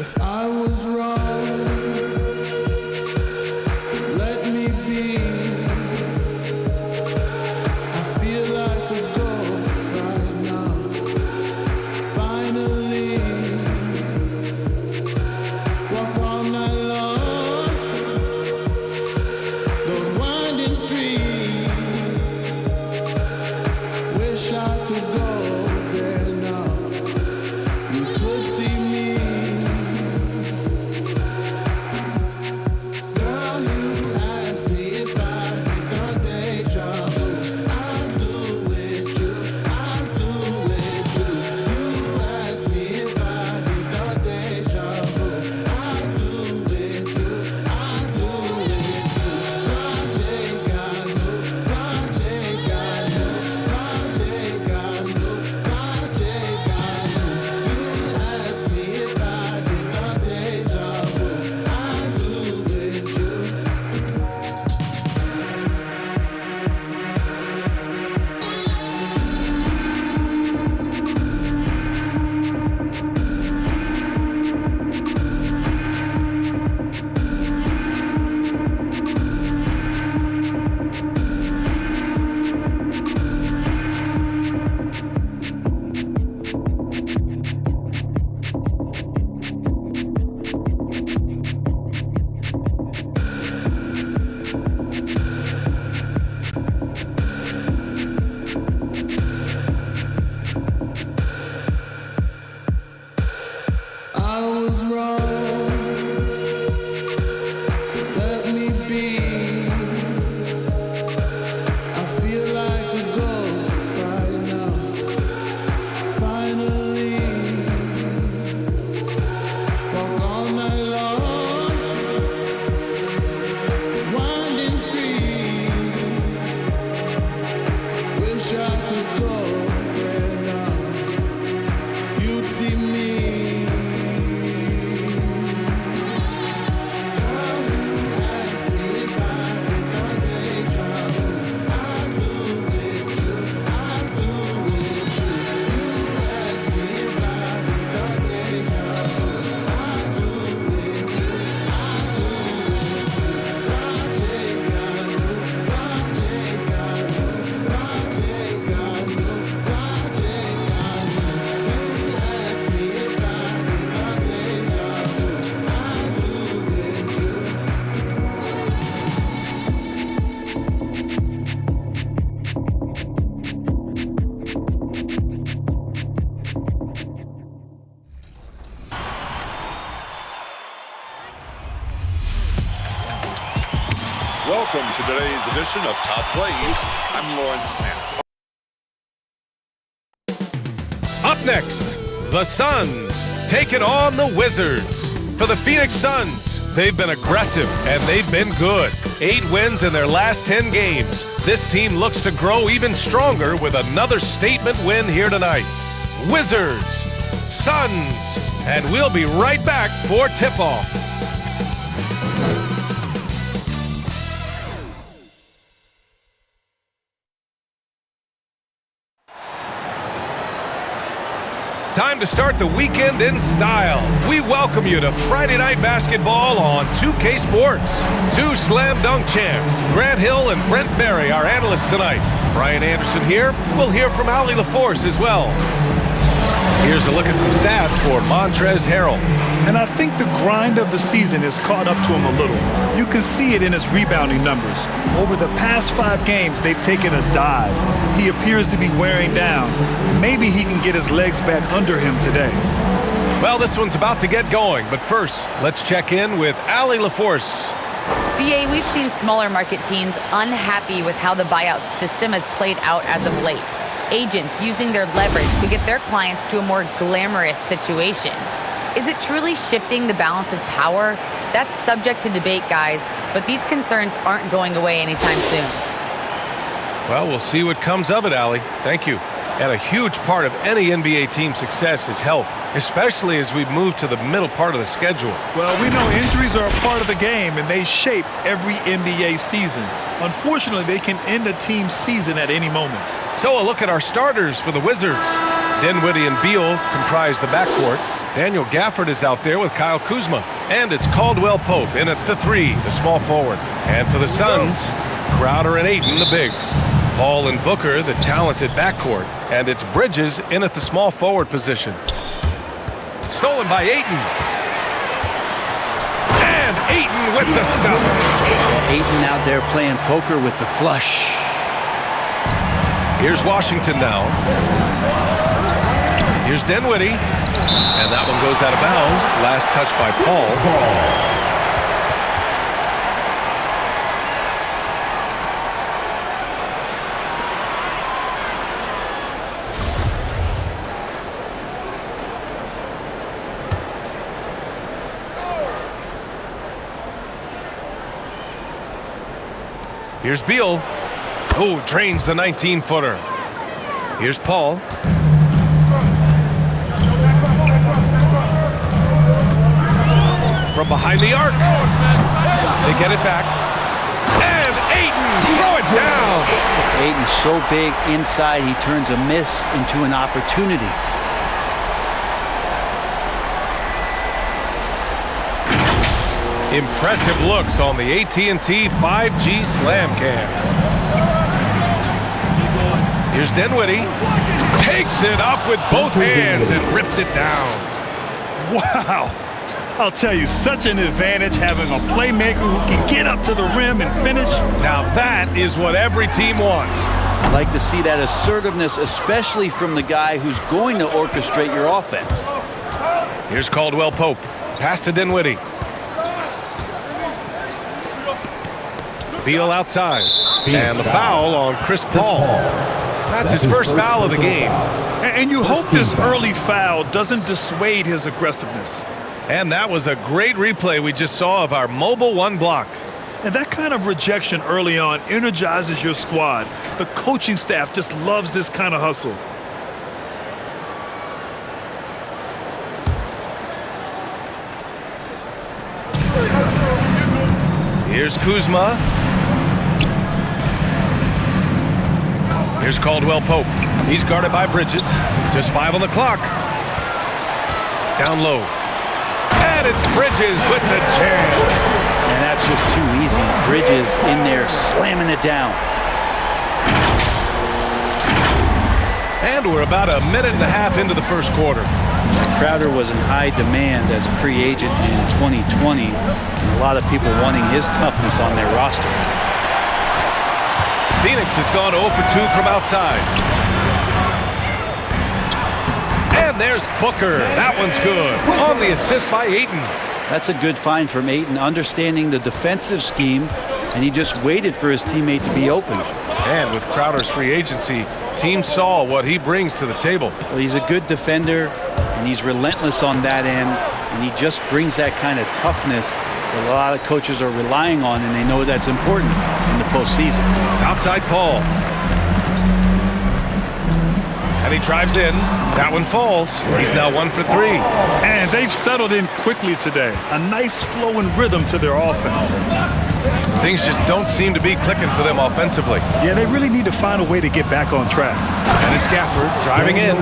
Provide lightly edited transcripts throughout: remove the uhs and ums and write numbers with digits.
If I was wrong, let me be. I feel like a ghost right now. Finally, walk all night long. Those winding streets. Wish I could go there now. You could see me. Girl, you asked me if I get the deja vu. I do with you, I do with you. You asked me if I get the deja vu. I do with you, I do with you. Project I know, project I know, project I know, project I know. You asked me if I get the deja vu. I do with you. I was wrong. Let me be. I feel like a ghost right now. Finally, walk all night long. Winding streets. Wish I could go there now. You'd see me. Welcome to today's edition of Top Plays. I'm Lawrence Tanner. Up next, the Suns taking on the Wizards. For the Phoenix Suns, they've been aggressive and they've been good. 8 wins in their last 10 games. This team looks to grow even stronger with another statement win here tonight. Wizards, Suns, and we'll be right back for tip-off. Time to start the weekend in style. We welcome you to Friday Night Basketball on 2K Sports. 2 slam dunk champs, Grant Hill and Brent Berry, our analysts tonight. Brian Anderson here. We'll hear from Allie LaForce as well. Here's a look at some stats for Montrezl Harrell. And I think the grind of the season has caught up to him a little. You can see it in his rebounding numbers. Over the past 5 games, they've taken a dive. He appears to be wearing down. Maybe he can get his legs back under him today. Well, this one's about to get going, but first, let's check in with Allie LaForce. BA, we've seen smaller market teams unhappy with how the buyout system has played out as of late. Agents using their leverage to get their clients to a more glamorous situation. Is it truly shifting the balance of power? That's subject to debate, guys, but these concerns aren't going away anytime soon. Well, we'll see what comes of it, Allie. Thank you. And a huge part of any NBA team's success is health, especially as we move to the middle part of the schedule. Well, we know injuries are a part of the game, and they shape every NBA season. Unfortunately, they can end a team's season at any moment. So a look at our starters for the Wizards. Dinwiddie and Beal comprise the backcourt. Daniel Gafford is out there with Kyle Kuzma. And it's Caldwell Pope in at the 3, the small forward. And for the Suns, Crowder and Ayton, the bigs. Paul and Booker, the talented backcourt. And it's Bridges in at the small forward position. Stolen by Ayton. And Ayton with the stuff. Ayton out there playing poker with the flush. Here's Washington now. Here's Dinwiddie. And that one goes out of bounds. Last touch by Paul. Here's Beal. Oh, drains the 19-footer. Here's Paul. From behind the arc. They get it back. And Ayton, throw it down. Ayton's so big inside, he turns a miss into an opportunity. Impressive looks on the AT&T 5G Slam Cam. Here's Dinwiddie. Takes it up with both hands and rips it down. Wow. I'll tell you, such an advantage having a playmaker who can get up to the rim and finish. Now that is what every team wants. I like to see that assertiveness, especially from the guy who's going to orchestrate your offense. Here's Caldwell Pope. Pass to Dinwiddie. Beal outside. And the foul on Chris Paul. That's his first foul of the game. And you hope this early foul doesn't dissuade his aggressiveness. And that was a great replay we just saw of our mobile one block. And that kind of rejection early on energizes your squad. The coaching staff just loves this kind of hustle. Here's Kuzma. Here's Caldwell Pope. He's guarded by Bridges. Just 5 on the clock. Down low. And it's Bridges with the jam. And that's just too easy. Bridges in there slamming it down. And we're about a minute and a half into the first quarter. Crowder was in high demand as a free agent in 2020. And a lot of people wanting his toughness on their roster. Phoenix has gone 0 for 2 from outside. And there's Booker. That one's good. On the assist by Ayton. That's a good find from Ayton, understanding the defensive scheme, and he just waited for his teammate to be open. And with Crowder's free agency, teams saw what he brings to the table. Well, he's a good defender, and he's relentless on that end, and he just brings that kind of toughness that a lot of coaches are relying on, and they know that's important in the postseason. Outside Paul. And he drives in. That one falls. He's now 1 for 3. And they've settled in quickly today. A nice flow and rhythm to their offense. Things just don't seem to be clicking for them offensively. Yeah, they really need to find a way to get back on track. And it's Gafford driving in.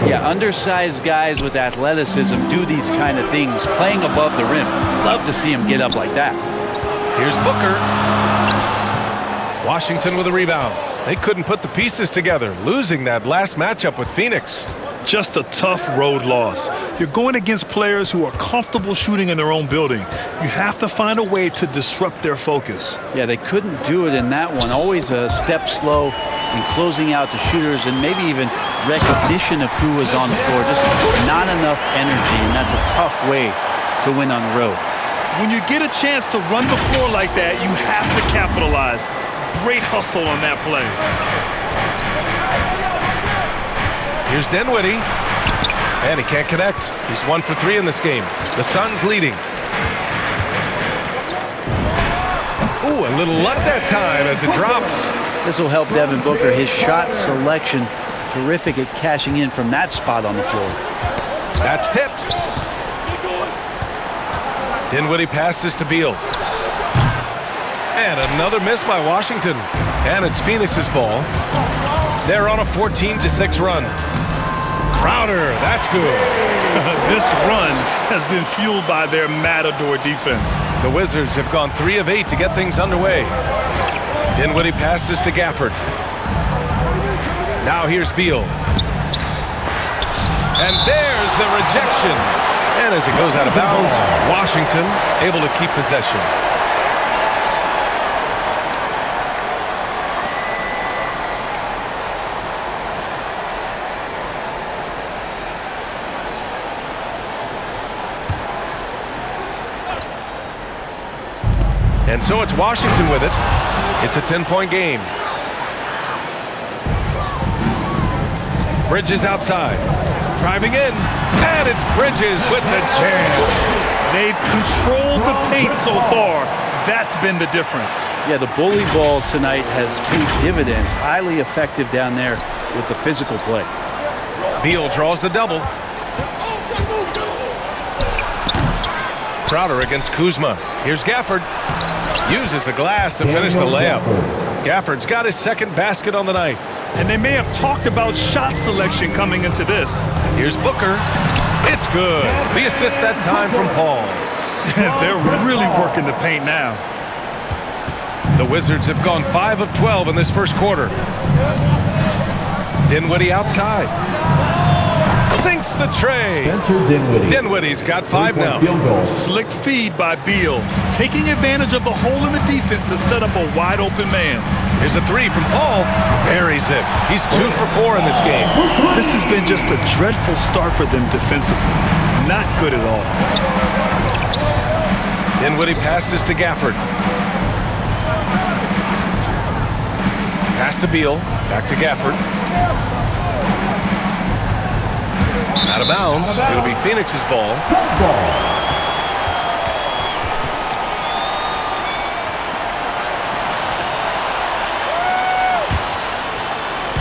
Yeah, undersized guys with athleticism do these kind of things, playing above the rim. Love to see him get up like that. Here's Booker. Washington with a rebound. They couldn't put the pieces together, losing that last matchup with Phoenix. Just a tough road loss. You're going against players who are comfortable shooting in their own building. You have to find a way to disrupt their focus. Yeah, they couldn't do it in that one. Always a step slow in closing out the shooters and maybe even recognition of who was on the floor. Just not enough energy, and that's a tough way to win on the road. When you get a chance to run the floor like that, you have to capitalize. Great hustle on that play. Here's Dinwiddie. And he can't connect. He's 1 for 3 in this game. The Suns leading. Ooh, a little luck that time as it drops. This will help Devin Booker. His shot selection, terrific at cashing in from that spot on the floor. That's tipped. Dinwiddie passes to Beal. And another miss by Washington. And it's Phoenix's ball. They're on a 14-6 run. Crowder, that's good. This run has been fueled by their Matador defense. The Wizards have gone 3 of 8 to get things underway. Dinwiddie passes to Gafford. Now here's Beal. And there's the rejection. And as it goes out of bounds, Washington able to keep possession. And so it's Washington with it. It's a 10-point game. Bridges outside. Driving in. And it's Bridges with the jam. They've controlled the paint so far. That's been the difference. Yeah, the bully ball tonight has paid dividends. Highly effective down there with the physical play. Beal draws the double. Crowder against Kuzma. Here's Gafford. Uses the glass to finish the layup. Gafford's got his second basket on the night. And they may have talked about shot selection coming into this. Here's Booker. It's good. The assist that time from Paul. They're really working the paint now. The Wizards have gone 5 of 12 in this first quarter. Dinwiddie outside. Sinks the tray. Dinwiddie's got 5 now. Slick feed by Beal, taking advantage of the hole in the defense to set up a wide open man. Here's a 3 from Paul. Buries it. He's 2 for 4 in this game. This has been just a dreadful start for them defensively. Not good at all. Dinwiddie passes to Gafford. Pass to Beal. Back to Gafford. Out of bounds. It'll be Phoenix's ball.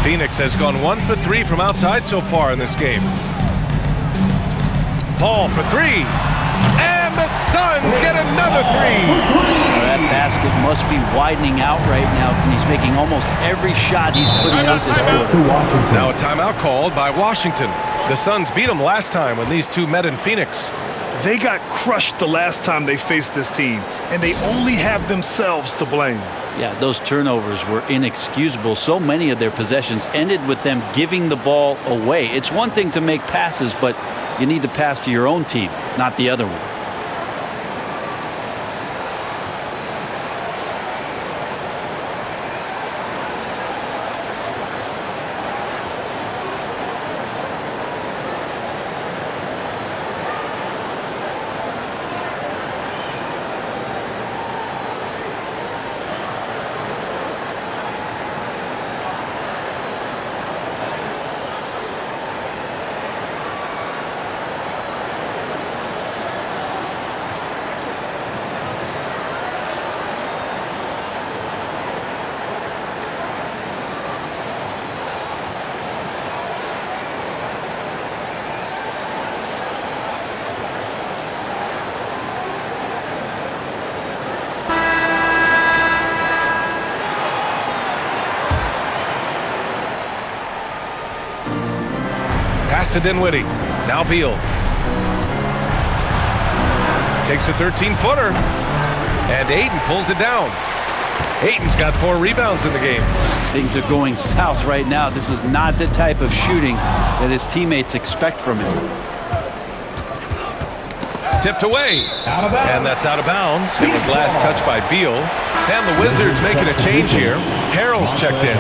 Phoenix has gone 1 for 3 from outside so far in this game. Paul for 3. And the Suns get another 3. That basket must be widening out right now, and he's making almost every shot he's putting out this quarter. Now a timeout called by Washington. The Suns beat them last time when these two met in Phoenix. They got crushed the last time they faced this team, and they only have themselves to blame. Yeah, those turnovers were inexcusable. So many of their possessions ended with them giving the ball away. It's one thing to make passes, but you need to pass to your own team, not the other one. Pass to Dinwiddie. Now Beal. Takes a 13-footer. And Ayton pulls it down. Ayton's got 4 rebounds in the game. Things are going south right now. This is not the type of shooting that his teammates expect from him. Tipped away. And that's out of bounds. It was last touched by Beal. And the Wizards making a change here. Harrell's checked in.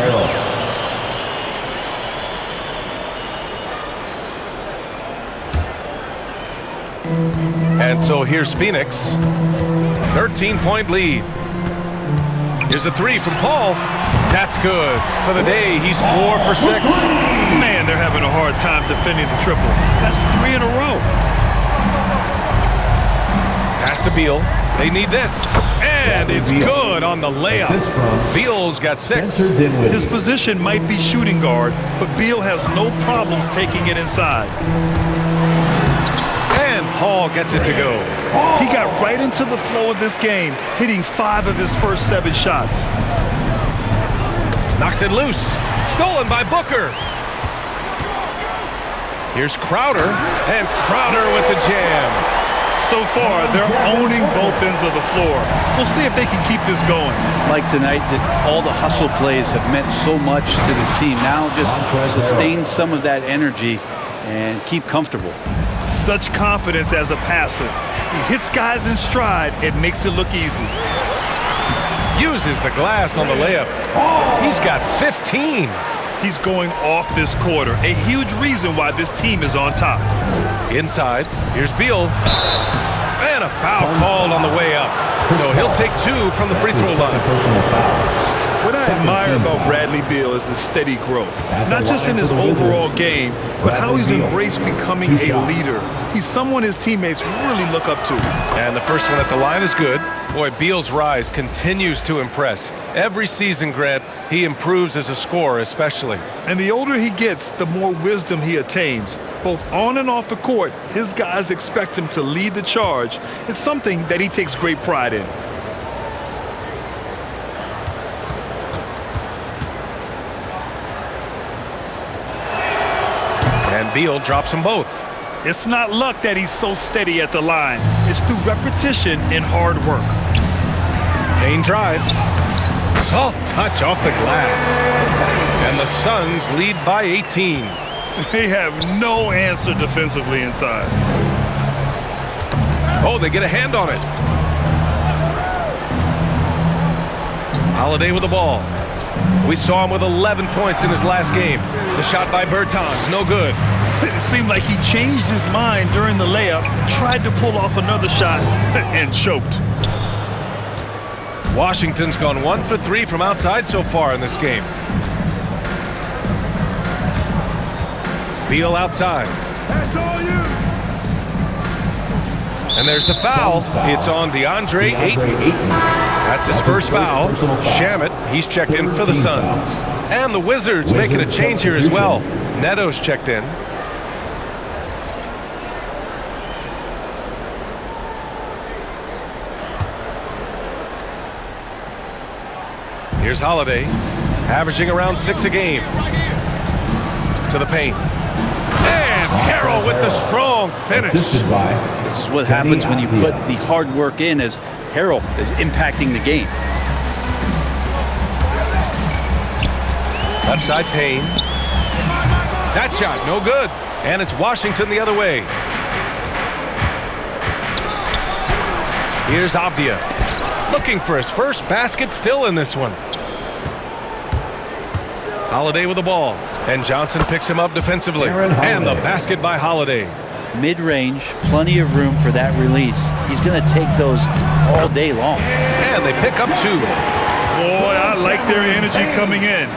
And so here's Phoenix. 13-point lead. Here's a 3 from Paul. That's good. For the day, he's 4 for 6. Man, they're having a hard time defending the triple. That's 3 in a row. Pass to Beal. They need this. And it's good on the layup. Beal's got 6. His position might be shooting guard, but Beal has no problems taking it inside. And Paul gets it to go. He got right into the flow of this game, hitting 5 of his first 7 shots. Knocks it loose. Stolen by Booker. Here's Crowder, and Crowder with the jam. So far, they're owning both ends of the floor. We'll see if they can keep this going. Like tonight, that all the hustle plays have meant so much to this team. Now just sustain some of that energy and keep comfortable. Such confidence as a passer. He hits guys in stride. It makes it look easy. Uses the glass on the layup. He's got 15. He's going off this quarter. A huge reason why this team is on top. Inside, here's Beal. And a foul called on the way up. So he'll take 2 from the free throw line. What I admire about Bradley Beal is his steady growth. Not just in his overall game, but how he's embraced becoming a leader. He's someone his teammates really look up to. And the first one at the line is good. Boy, Beal's rise continues to impress. Every season, Grant, he improves as a scorer especially. And the older he gets, the more wisdom he attains. Both on and off the court, his guys expect him to lead the charge. It's something that he takes great pride in. And Beal drops them both. It's not luck that he's so steady at the line. It's through repetition and hard work. Payne drives. Soft touch off the glass. And the Suns lead by 18. They have no answer defensively inside. Oh, they get a hand on it. Holiday with the ball. We saw him with 11 points in his last game. The shot by Bertans, no good. It seemed like he changed his mind during the layup, tried to pull off another shot, and choked. Washington's gone 1 for 3 from outside so far in this game. Beal outside. That's all you. And there's the foul. It's on DeAndre Ayton. That's his first foul. Shamet, he's checked in for the Suns. And the Wizards making a change here as well. Neto's checked in. Here's Holiday, averaging around 6 a game. To the paint. And Harrell with the strong finish. This is what happens when you put the hard work in, as Harrell is impacting the game. Left side, Payne. That shot, no good. And it's Washington the other way. Here's Avdia. Looking for his first basket, still in this one. Holiday with the ball. And Johnson picks him up defensively. And the basket by Holiday. Mid-range, plenty of room for that release. He's going to take those all day long. And they pick up 2. Boy, I like their energy coming in.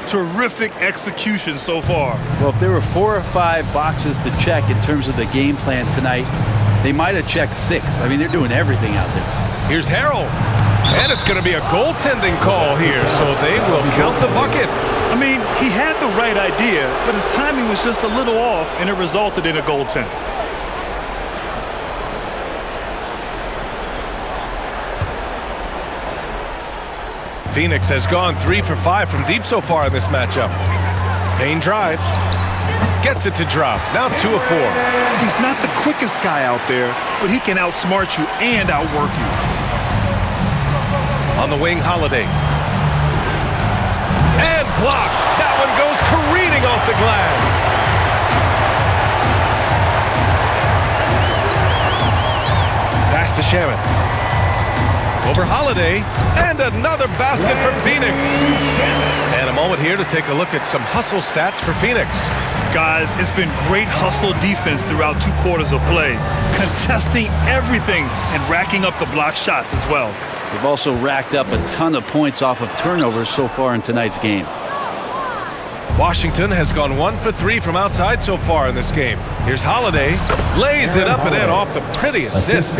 Terrific execution so far. Well, if there were 4 or 5 boxes to check in terms of the game plan tonight, they might have checked 6. I mean, they're doing everything out there. Here's Harrell. And it's going to be a goaltending call here, so they will count the bucket. I mean, he had the right idea, but his timing was just a little off, and it resulted in a goaltend. Phoenix has gone 3 for 5 from deep so far in this matchup. Payne drives. Gets it to drop. Now 2 of 4. He's not the quickest guy out there, but he can outsmart you and outwork you. On the wing, Holiday. And blocked. That one goes careening off the glass. Pass to Shamet. Over Holiday. And another basket for Phoenix. And a moment here to take a look at some hustle stats for Phoenix. Guys, it's been great hustle defense throughout 2 quarters of play. Contesting everything and racking up the block shots as well. They've also racked up a ton of points off of turnovers so far in tonight's game. Washington has gone 1 for 3 from outside so far in this game. Here's Holiday. Lays it up and in off the pretty assist.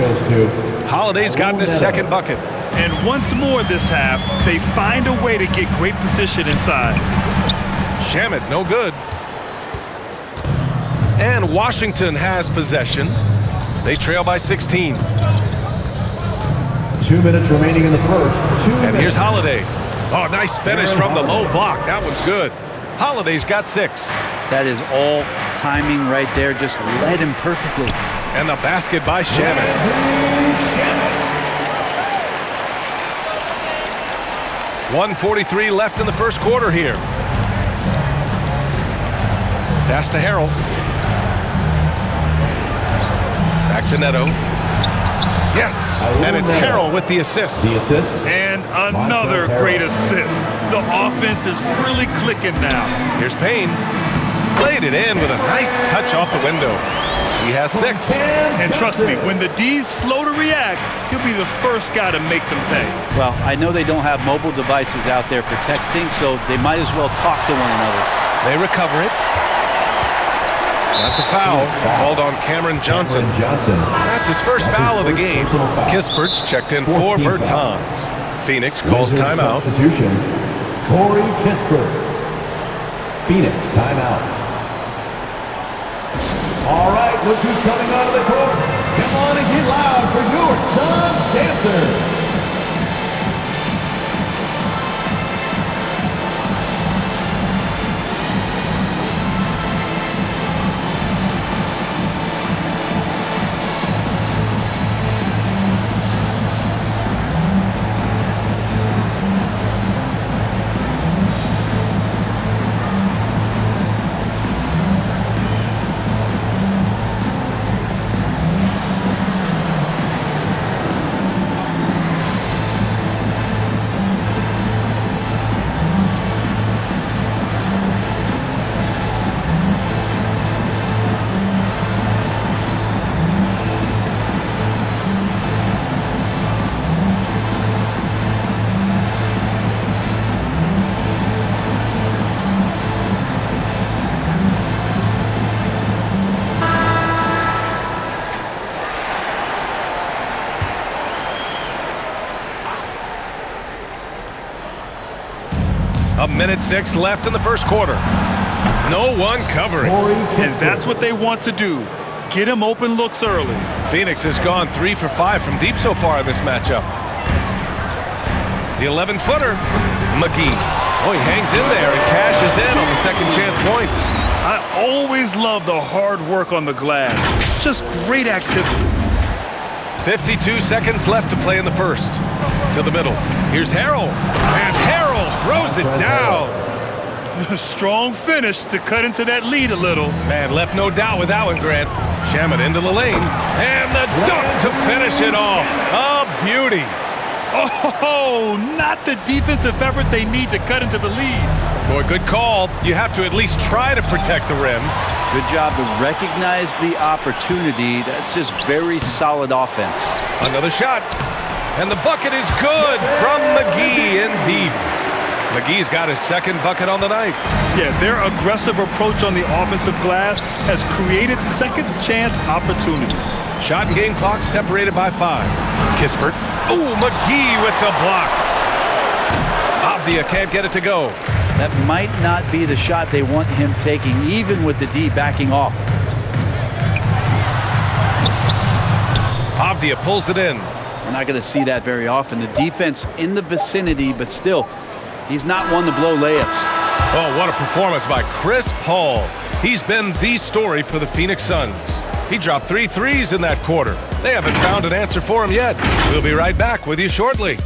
Holiday's gotten his second bucket. And once more this half, they find a way to get great position inside. Shamet, no good. And Washington has possession. They trail by 16. 2 minutes remaining in the first. And here's Holiday. Oh, nice finish from the low block. That one's good. Holiday's got 6. That is all timing right there. Just led him perfectly. And the basket by Shaman. 1:43 left in the first quarter here. Pass to Harrell. Back to Neto. Yes, and it's Harrell with the assist. And another great assist. The offense is really clicking now. Here's Payne. Played it in with a nice touch off the window. He has 6. And trust me, when the D's slow to react, he'll be the first guy to make them pay. Well, I know they don't have mobile devices out there for texting, so they might as well talk to one another. They recover it. That's a foul called on Cameron Johnson. That's his first foul of the game. Kispert's checked in for Bertans. Phoenix calls timeout. Corey Kispert. Phoenix timeout. All right, look who's coming out of the court. Come on and get loud for your Suns dancers. A minute 6 left in the first quarter. No one covering. And that's what they want to do. Get him open looks early. Phoenix has gone 3 for 5 from deep so far in this matchup. The 11-footer, McGee. Oh, he hangs in there and cashes in on the second chance points. I always love the hard work on the glass. Just great activity. 52 seconds left to play in the first. To the middle. Here's Harrell. And Harrell throws it down. Strong finish to cut into that lead a little. Man, left no doubt with that one, Grant. Shaman into the lane. And the dunk to finish it off. A beauty. Oh, not the defensive effort they need to cut into the lead. Boy, good call. You have to at least try to protect the rim. Good job to recognize the opportunity. That's just very solid offense. Another shot. And the bucket is good from McGee in deep. McGee's got his second bucket on the night. Yeah, their aggressive approach on the offensive glass has created second chance opportunities. Shot and game clock separated by 5. Kispert. Ooh, McGee with the block. Avdia can't get it to go. That might not be the shot they want him taking, even with the D backing off. Avdia pulls it in. We're not going to see that very often. The defense in the vicinity, but still, he's not one to blow layups. Oh, what a performance by Chris Paul. He's been the story for the Phoenix Suns. He dropped 3 threes in that quarter. They haven't found an answer for him yet. We'll be right back with you shortly.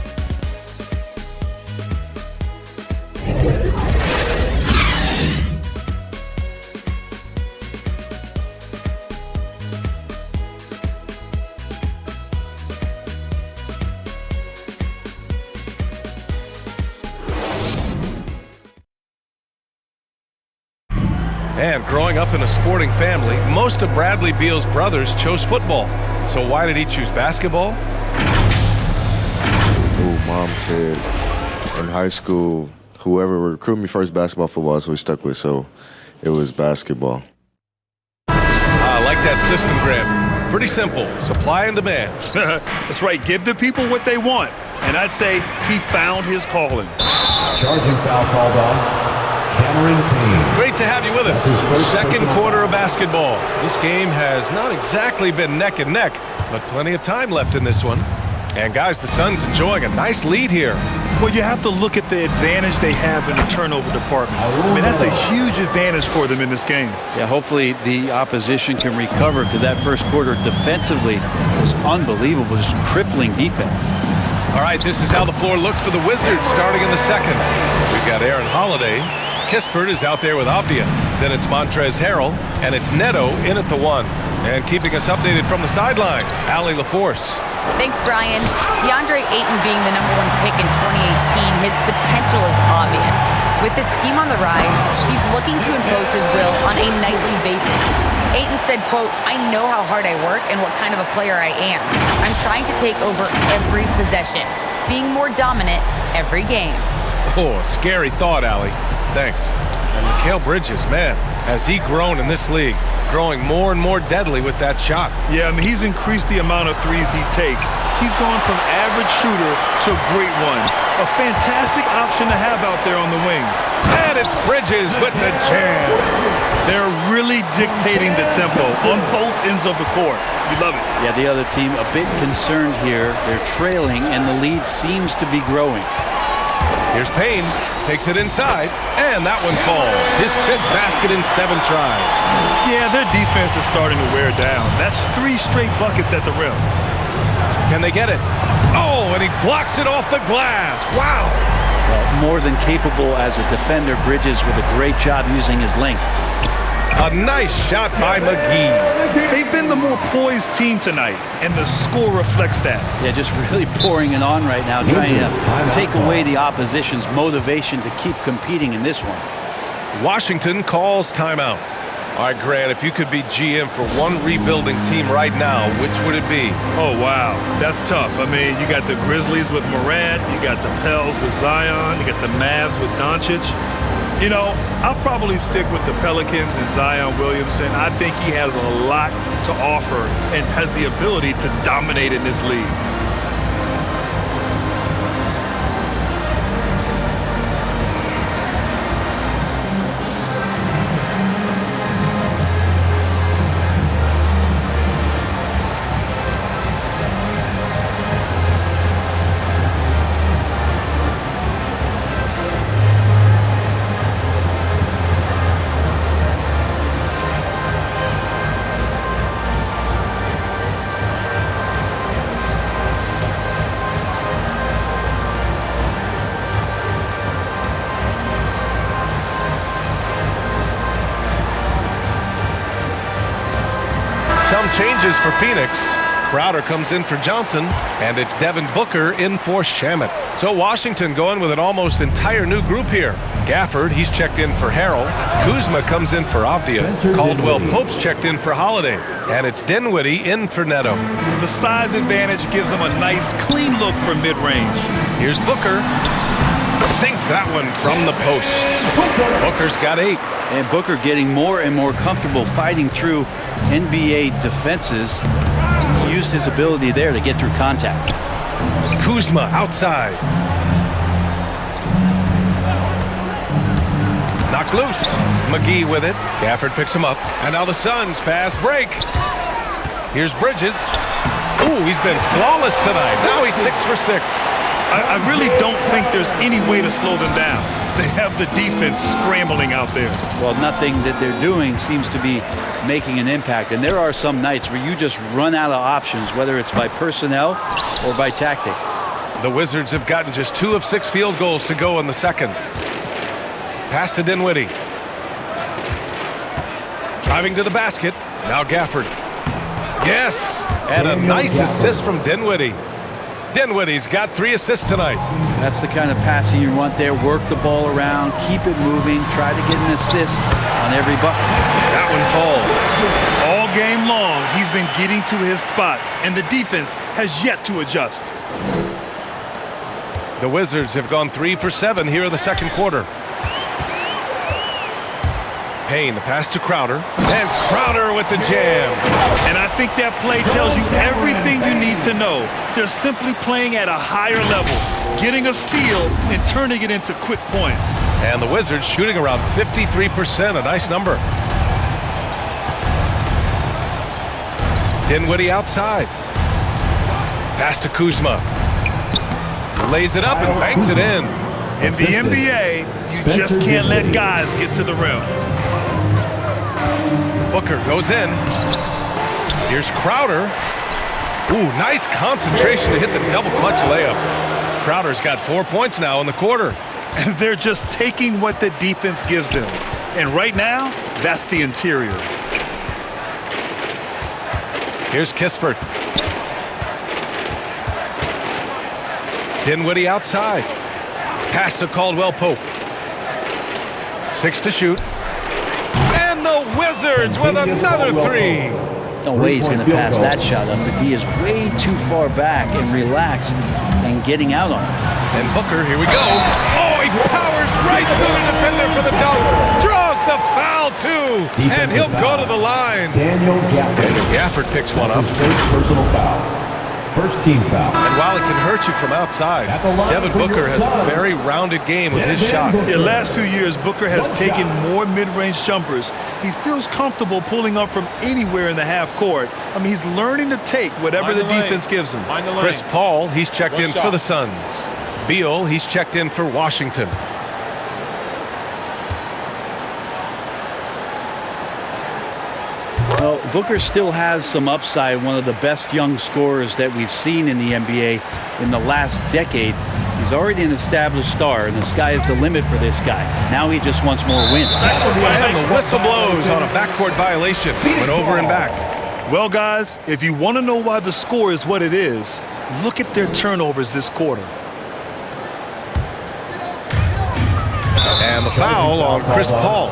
And growing up in a sporting family, most of Bradley Beal's brothers chose football. So why did he choose basketball? Oh, Mom said in high school, whoever recruited me first, basketball, football is what we stuck with. So it was basketball. I like that system, Grant. Pretty simple. Supply and demand. That's right. Give the people what they want. And I'd say he found his calling. Charging foul called on Cameron Payne. Great to have you with us. Second quarter of basketball. This game has not exactly been neck and neck, but plenty of time left in this one. And guys, the Suns enjoying a nice lead here. Well, you have to look at the advantage they have in the turnover department. I mean, that's a huge advantage for them in this game. Yeah, hopefully the opposition can recover, because that first quarter defensively was unbelievable, just crippling defense. All right, this is how the floor looks for the Wizards starting in the second. We've got Aaron Holiday. Kispert is out there with Avdia. Then it's Montrezl Harrell, and it's Neto in at the 1. And keeping us updated from the sideline, Allie LaForce. Thanks, Brian. DeAndre Ayton being the #1 pick in 2018, his potential is obvious. With his team on the rise, he's looking to impose his will on a nightly basis. Ayton said, quote, "I know how hard I work and what kind of a player I am. I'm trying to take over every possession, being more dominant every game." Oh, scary thought, Allie. Thanks. And Mikal Bridges, man, has he grown in this league? Growing more and more deadly with that shot. Yeah, I mean, he's increased the amount of threes he takes. He's gone from average shooter to great one. A fantastic option to have out there on the wing. And it's Bridges with the jam. They're really dictating the tempo on both ends of the court. You love it. Yeah, the other team a bit concerned here. They're trailing, and the lead seems to be growing. Here's Payne, takes it inside, and that one falls. His 5th basket in 7 tries. Yeah, their defense is starting to wear down. That's 3 straight buckets at the rim. Can they get it? Oh, and he blocks it off the glass. Wow. More than capable as a defender, Bridges with a great job using his length. A nice shot by McGee. They've been the more poised team tonight, and the score reflects that. Yeah, just really pouring it on right now, trying to take away the opposition's motivation to keep competing in this one. Washington calls timeout. All right, Grant, if you could be GM for one rebuilding team right now, which would it be? Oh, wow. That's tough. I mean, you got the Grizzlies with Morant, you got the Pels with Zion, you got the Mavs with Doncic. You know, I'll probably stick with the Pelicans and Zion Williamson. I think he has a lot to offer and has the ability to dominate in this league. Some changes for Phoenix. Crowder comes in for Johnson, and it's Devin Booker in for Shamet. So Washington going with an almost entire new group here. Gafford, he's checked in for Harrell. Kuzma comes in for Avdia. Caldwell Pope's checked in for Holiday. And it's Dinwiddie in for Neto. The size advantage gives them a nice, clean look for mid-range. Here's Booker. Sinks that one from the post. Booker's got 8. And Booker getting more and more comfortable fighting through NBA defenses. He used his ability there to get through contact. Kuzma outside. Knocked loose. McGee with it. Gafford picks him up. And now the Suns fast break. Here's Bridges. Ooh, he's been flawless tonight. Now he's 6 for 6. I really don't think there's any way to slow them down. They have the defense scrambling out there. Well, nothing that they're doing seems to be making an impact. And there are some nights where you just run out of options, whether it's by personnel or by tactic. The Wizards have gotten just 2 of 6 field goals to go in the second. Pass to Dinwiddie. Driving to the basket. Now Gafford. Yes! And a nice assist from Dinwiddie. Dinwiddie's got 3 assists tonight. That's the kind of passing you want there. Work the ball around, keep it moving, try to get an assist on every bucket. That one falls. All game long, he's been getting to his spots, and the defense has yet to adjust. The Wizards have gone 3 for 7 here in the second quarter. Payne, the pass to Crowder. And Crowder with the jam. And I think that play tells you everything you need to know. They're simply playing at a higher level, getting a steal and turning it into quick points. And the Wizards shooting around 53%, a nice number. Dinwiddie outside. Pass to Kuzma. He lays it up and banks it in. In the NBA, you just can't let guys get to the rim. Booker goes in. Here's Crowder. Ooh, nice concentration to hit the double clutch layup. Crowder's got 4 points now in the quarter. And they're just taking what the defense gives them. And right now, that's the interior. Here's Kispert. Dinwiddie outside. Pass to Caldwell Pope. 6 to shoot. And the Wizards with another 3. No way he's going to pass that shot up. The D is way too far back and relaxed and getting out on it. And Booker, here we go. Oh, he powers right through the defender for the dunk. Draws the foul, too. And he'll go to the line. Daniel Gafford picks one up. First personal foul. First team foul. And while it can hurt you from outside, Devin Booker has a very rounded game with his shot. In the last few years, Booker has taken more mid-range jumpers. He feels comfortable pulling up from anywhere in the half court. I mean, he's learning to take whatever the defense gives him. Chris Paul, he's checked in for the Suns. Beal, he's checked in for Washington. Well, Booker still has some upside, one of the best young scorers that we've seen in the NBA in the last decade. He's already an established star, and the sky is the limit for this guy. Now he just wants more wins. And the whistle blows on a backcourt violation. Went over and back. Well, guys, if you want to know why the score is what it is, look at their turnovers this quarter. And the foul on Chris Paul.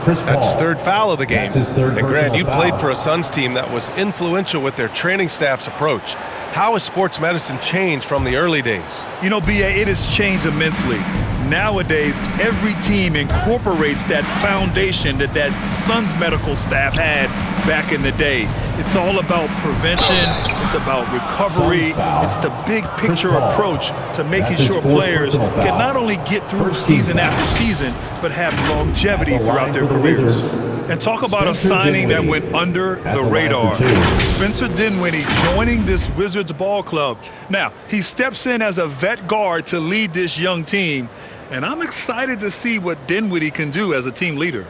That's his third foul of the game. And Grant, you played for a Suns team that was influential with their training staff's approach. How has sports medicine changed from the early days? You know, B.A., it has changed immensely. Nowadays, every team incorporates that foundation that Suns medical staff had back in the day. It's all about prevention. It's about recovery. It's the big picture approach to making sure players can not only get through season after season, but have longevity throughout their careers. And talk about a signing that went under the radar. Spencer Dinwiddie joining this Wizards ball club. Now, he steps in as a vet guard to lead this young team. And I'm excited to see what Dinwiddie can do as a team leader.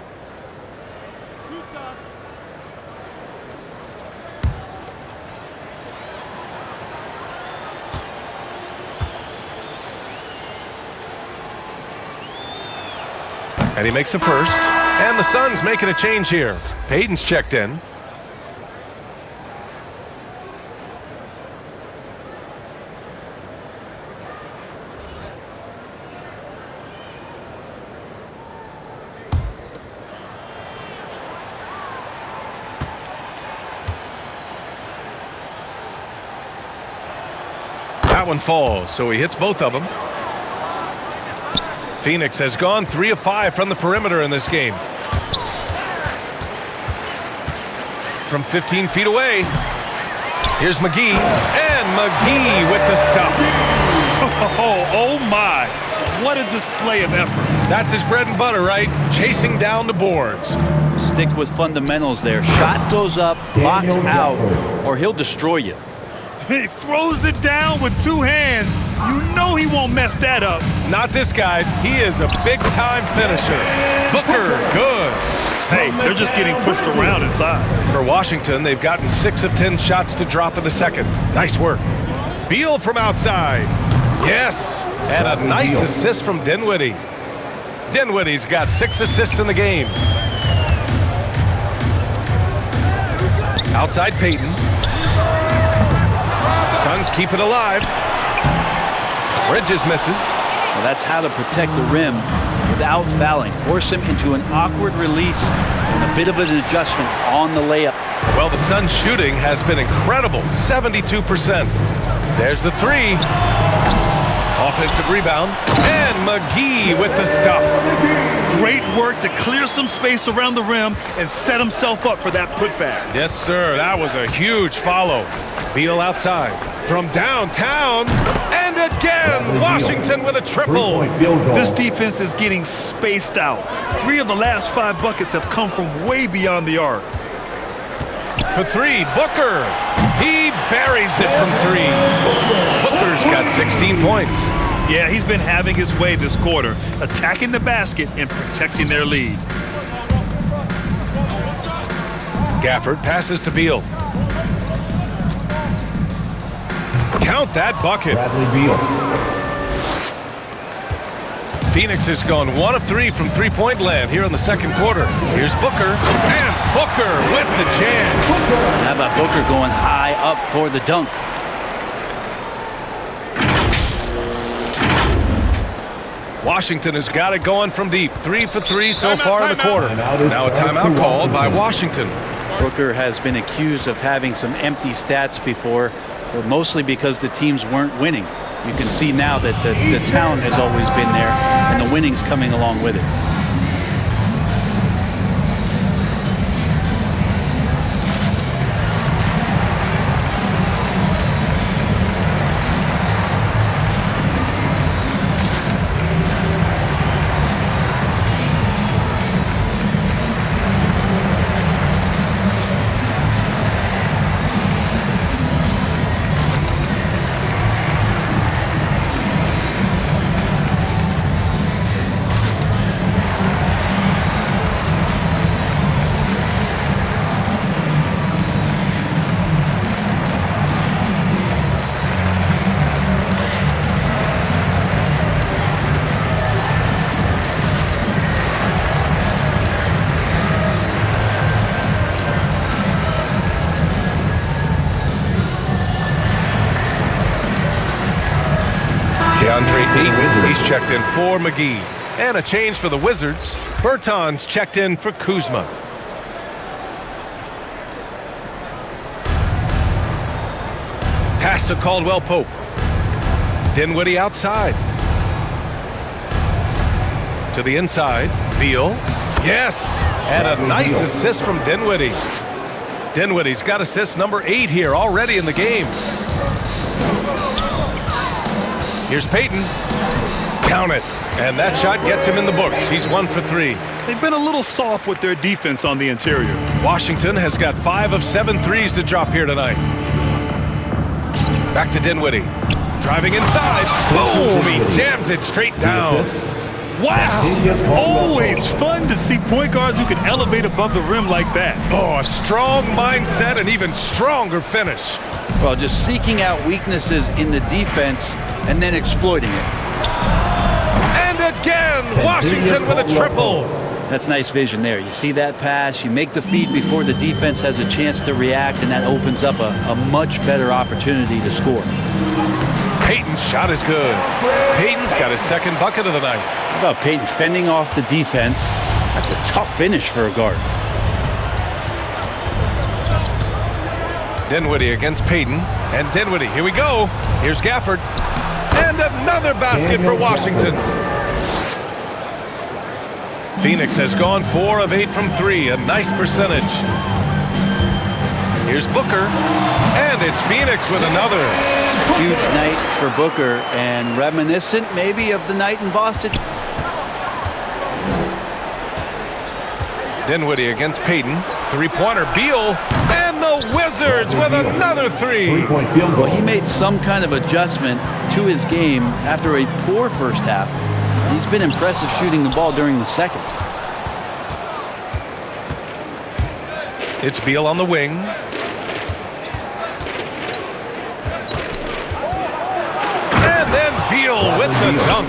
And he makes a first. And the Suns making a change here. Payton's checked in. That one falls, so he hits both of them. Phoenix has gone 3 of 5 from the perimeter in this game. From 15 feet away, here's McGee, and McGee with the stuff. Oh my, what a display of effort. That's his bread and butter, right? Chasing down the boards. Stick with fundamentals there. Shot goes up, box out, or he'll destroy you. He throws it down with 2 hands. You know he won't mess that up. Not this guy. He is a big-time finisher. Booker, good. Hey, they're just getting pushed around inside. For Washington, they've gotten 6 of 10 shots to drop in the second. Nice work. Beal from outside. Yes, and a nice assist from Dinwiddie. Dinwiddie's got 6 assists in the game. Outside Payton. Suns keep it alive. Bridges misses. Well, that's how to protect the rim without fouling. Force him into an awkward release and a bit of an adjustment on the layup. Well, the Suns' shooting has been incredible, 72%. There's the 3. Offensive rebound, and McGee with the stuff. Great work to clear some space around the rim and set himself up for that putback. Yes, sir. That was a huge follow. Beal outside from downtown, and again, Washington with a triple. This defense is getting spaced out. 3 of the last 5 buckets have come from way beyond the arc. For 3, Booker. He buries it from 3. 16 points. Yeah, he's been having his way this quarter, attacking the basket and protecting their lead. Gafford passes to Beal. Count that bucket. Bradley Beal. Phoenix has gone 1 of 3 from three-point land here in the second quarter. Here's Booker, and Booker with the jam. How about Booker going high up for the dunk? Washington has got it going from deep. 3 for 3 so far in the quarter. Now a timeout called by Washington. Booker has been accused of having some empty stats before, but mostly because the teams weren't winning. You can see now that the talent has always been there, and the winning's coming along with it. He's checked in for McGee. And a change for the Wizards. Bertans checked in for Kuzma. Pass to Caldwell-Pope. Dinwiddie outside. To the inside. Beal. Yes! And a nice assist from Dinwiddie. Dinwiddie's got assist number 8 here already in the game. Here's Payton. Count it. And that shot gets him in the books. He's 1 for 3. They've been a little soft with their defense on the interior. Washington has got 5 of 7 threes to drop here tonight. Back to Dinwiddie. Driving inside. Boom! He jams it straight down. Wow! Always fun to see point guards who can elevate above the rim like that. Oh, a strong mindset and even stronger finish. Well, just seeking out weaknesses in the defense and then exploiting it. And again, Washington with a triple. That's nice vision there. You see that pass, you make the feed before the defense has a chance to react, and that opens up a much better opportunity to score. Payton's shot is good. Payton's got his second bucket of the night. How about Payton fending off the defense? That's a tough finish for a guard. Dinwiddie against Payton. And Dinwiddie, here we go. Here's Gafford. And another basket for Washington. Phoenix has gone 4 of 8 from 3. A nice percentage. Here's Booker. And it's Phoenix with another. Huge night for Booker, and reminiscent maybe of the night in Boston. Dinwiddie against Payton. Three-pointer, Beal. And the Wizards with another 3. Well, he made some kind of adjustment to his game after a poor first half. He's been impressive shooting the ball during the second. It's Beal on the wing. And then Beal with the dunk.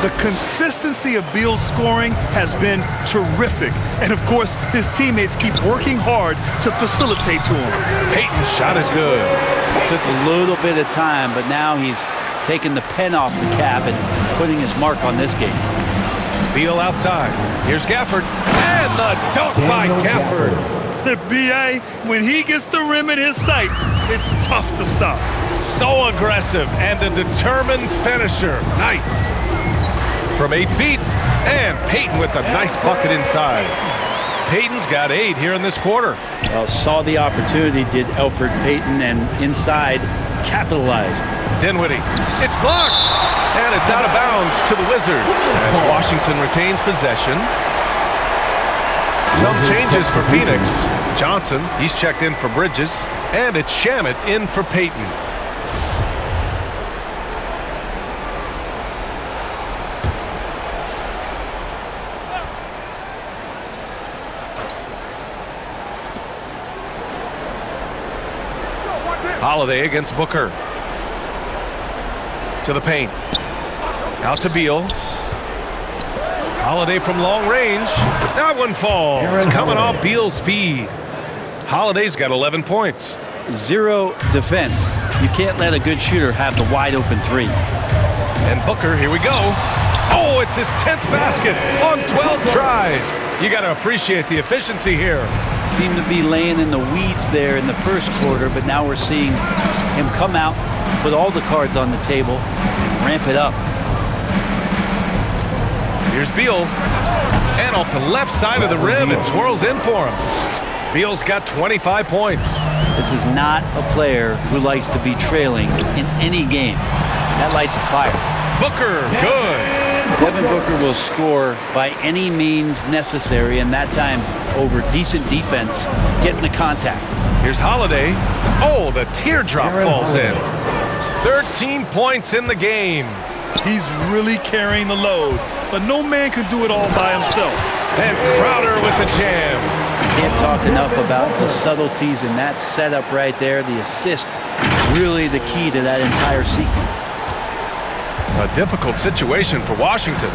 The consistency of Beal's scoring has been terrific. And of course, his teammates keep working hard to facilitate to him. Payton's shot is good. Took a little bit of time, but now he's taking the pen off the cap and putting his mark on this game. Beal outside. Here's Gafford. And the dunk by Gafford. The B.A., when he gets the rim in his sights, it's tough to stop. So aggressive and a determined finisher. Nice. From 8 feet. And Payton with a nice bucket inside. Payton's got 8 here in this quarter. Well, saw the opportunity, did Elfrid Payton, and inside capitalized. Dinwiddie. It's blocked. And it's out of bounds to the Wizards as Washington retains possession. Some changes for Phoenix. Johnson, he's checked in for Bridges. And it's Shamet in for Payton. Holiday against Booker. To the paint. Out to Beal. Holiday from long range. That one falls. Coming off Beal's feed. Holiday's got 11 points. Zero defense. You can't let a good shooter have the wide open three. And Booker, here we go. Oh, it's his 10th basket on 12 tries. You got to appreciate the efficiency here. Seemed to be laying in the weeds there in the first quarter, but now we're seeing him come out, put all the cards on the table, and ramp it up. Here's Beal. And off the left side of the rim, it swirls in for him. Beal's got 25 points. This is not a player who likes to be trailing in any game. That lights a fire. Booker, good. Devin Booker will score by any means necessary, and that time over decent defense, getting the contact. Here's Holiday. Oh, the teardrop falls in. 13 points in the game. He's really carrying the load, but no man can do it all by himself. And Crowder with the jam. Can't talk enough about the subtleties in that setup right there. The assist, really the key to that entire sequence. A difficult situation for Washington.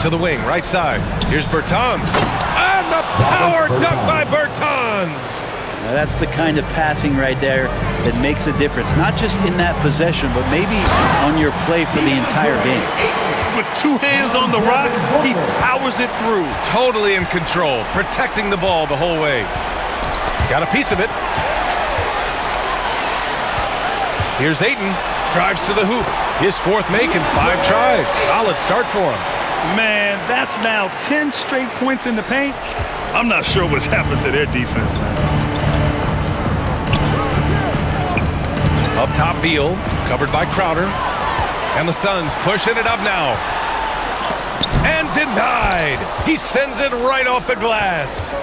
To the wing, right side. Here's Bertans. And the power dunk by Bertans. Now that's the kind of passing right there that makes a difference. Not just in that possession, but maybe on your play for the entire game. With two hands on the rock, he powers it through. Totally in control, protecting the ball the whole way. Got a piece of it. Here's Ayton. Drives to the hoop. His fourth make in 5 tries. Solid start for him. Man, that's now 10 straight points in the paint. I'm not sure what's happened to their defense, man. Up top, Beal, covered by Crowder. And the Suns pushing it up now. And denied. He sends it right off the glass.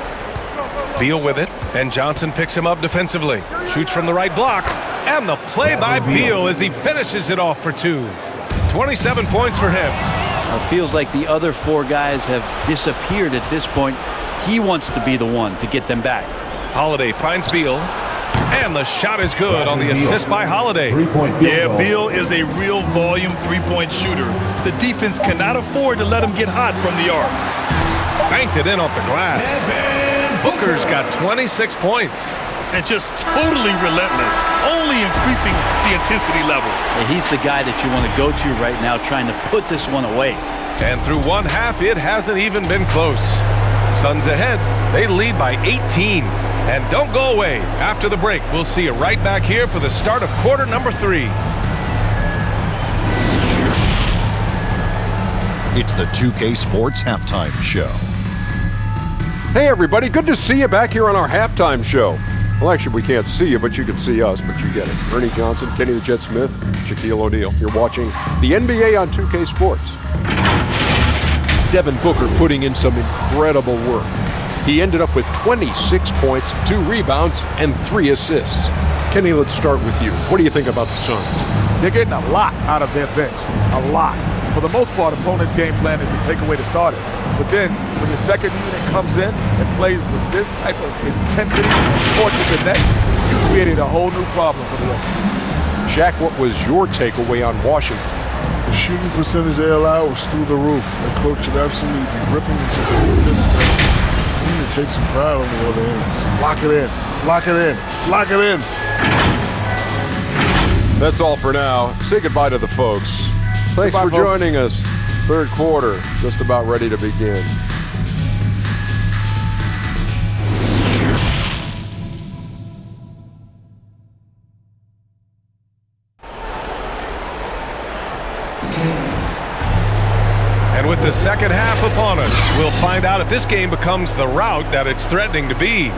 Beal with it, and Johnson picks him up defensively. Shoots from the right block. And the play by Beal as he finishes it off for 2. 27 points for him. It feels like the other 4 guys have disappeared at this point. He wants to be the one to get them back. Holiday finds Beal. And the shot is good on the assist by Holiday. Yeah, Beal is a real volume three-point shooter. The defense cannot afford to let him get hot from the arc. Banked it in off the glass. Booker's got 26 points. And just totally relentless, only increasing the intensity level. And he's the guy that you want to go to right now, trying to put this one away. And through one half, it hasn't even been close. Suns ahead. They lead by 18. And don't go away. After the break, we'll see you right back here for the start of quarter number 3. It's the 2K Sports Halftime Show. Hey everybody, good to see you back here on our halftime show. Well, actually, we can't see you, but you can see us, but you get it. Ernie Johnson, Kenny the Jet Smith, Shaquille O'Neal. You're watching the NBA on 2K Sports. Devin Booker putting in some incredible work. He ended up with 26 points, 2 rebounds, and 3 assists. Kenny, let's start with you. What do you think about the Suns? They're getting a lot out of their bench. A lot. For the most part, opponents' game plan is to take away the starters. But then, when the second unit comes in and plays with this type of intensity and torches the net, you created a whole new problem for the rest. Shaq, what was your takeaway on Washington? The shooting percentage they allowed was through the roof. The coach should absolutely be ripping into the defense. You need to take some pride on the other end. Just lock it in. Lock it in. Lock it in. That's all for now. Say goodbye to the folks. Thanks for joining us. Third quarter, just about ready to begin. And with the second half upon us, we'll find out if this game becomes the rout that it's threatening to be.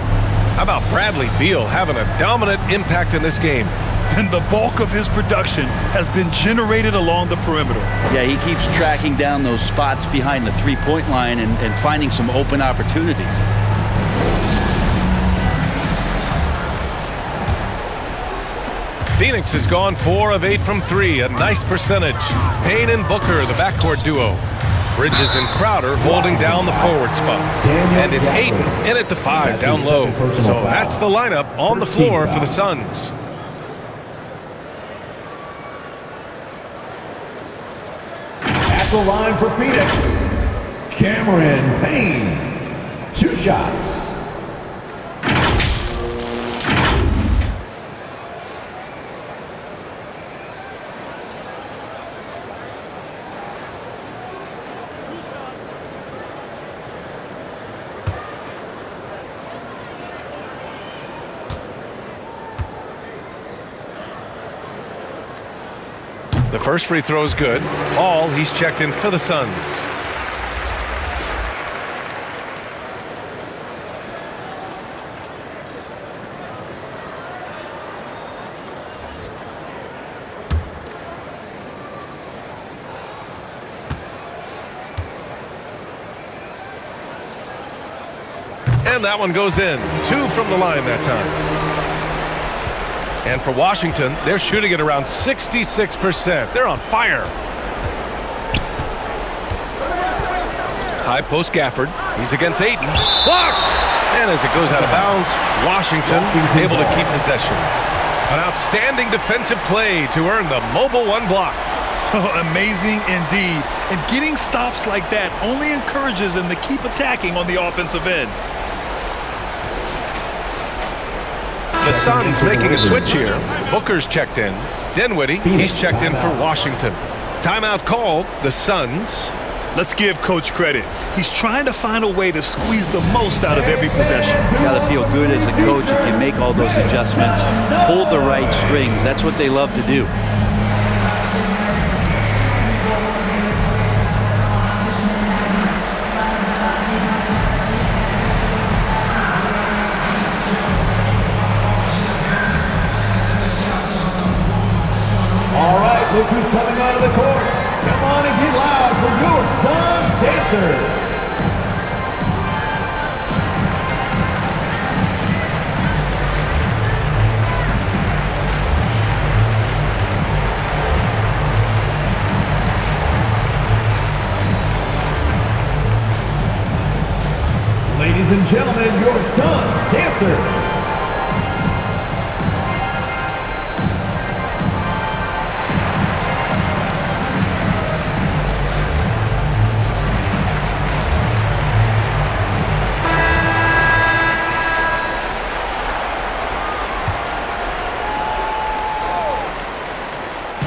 How about Bradley Beal having a dominant impact in this game? And the bulk of his production has been generated along the perimeter. Yeah, he keeps tracking down those spots behind the three-point line and finding some open opportunities. Phoenix has gone 4 of 8 from 3, a nice percentage. Payne and Booker, the backcourt duo. Bridges and Crowder holding down the forward spots. And it's Aiden in at the 5 down low. So that's the lineup on the floor for the Suns. At the line for Phoenix, Cameron Payne. 2 shots. The first free throw is good. Paul, he's checked in for the Suns. And that one goes in. 2 from the line that time. And for Washington, they're shooting at around 66%. They're on fire. High post Gafford. He's against Ayton. Blocked! And as it goes out of bounds, Washington able to keep possession. An outstanding defensive play to earn the mobile 1 block. Oh, amazing indeed. And getting stops like that only encourages them to keep attacking on the offensive end. The Suns making a switch here. Booker's checked in. Dinwiddie, he's checked in for Washington. Timeout called. The Suns. Let's give Coach credit. He's trying to find a way to squeeze the most out of every possession. You got to feel good as a coach if you make all those adjustments. Pull the right strings. That's what they love to do. All right, look who's coming out of the court. Come on and get loud for your Suns dancers. Ladies and gentlemen, your Suns dancers.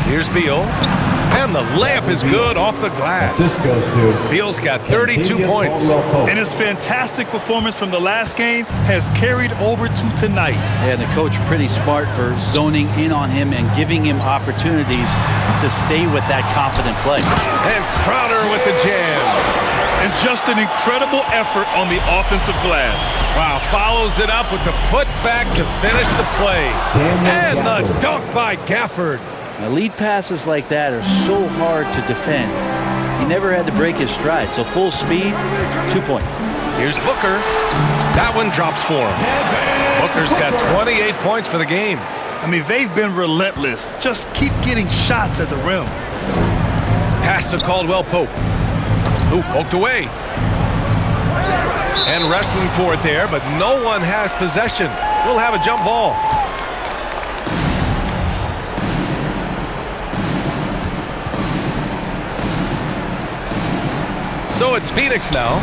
Here's Beal. And the layup is good off the glass. Beal's got 32 points. And his fantastic performance from the last game has carried over to tonight. And the coach pretty smart for zoning in on him and giving him opportunities to stay with that confident play. And Crowder with the jam. And just an incredible effort on the offensive glass. Wow, follows it up with the putback to finish the play. And the dunk by Gafford. Now, lead passes like that are so hard to defend. He never had to break his stride, so full speed, 2 points. Here's Booker. That one drops for him. Booker's got 28 points for the game. I mean, they've been relentless. Just keep getting shots at the rim. Pass to Caldwell Pope. Ooh, poked away. And wrestling for it there, but no one has possession. We'll have a jump ball. So it's Phoenix now.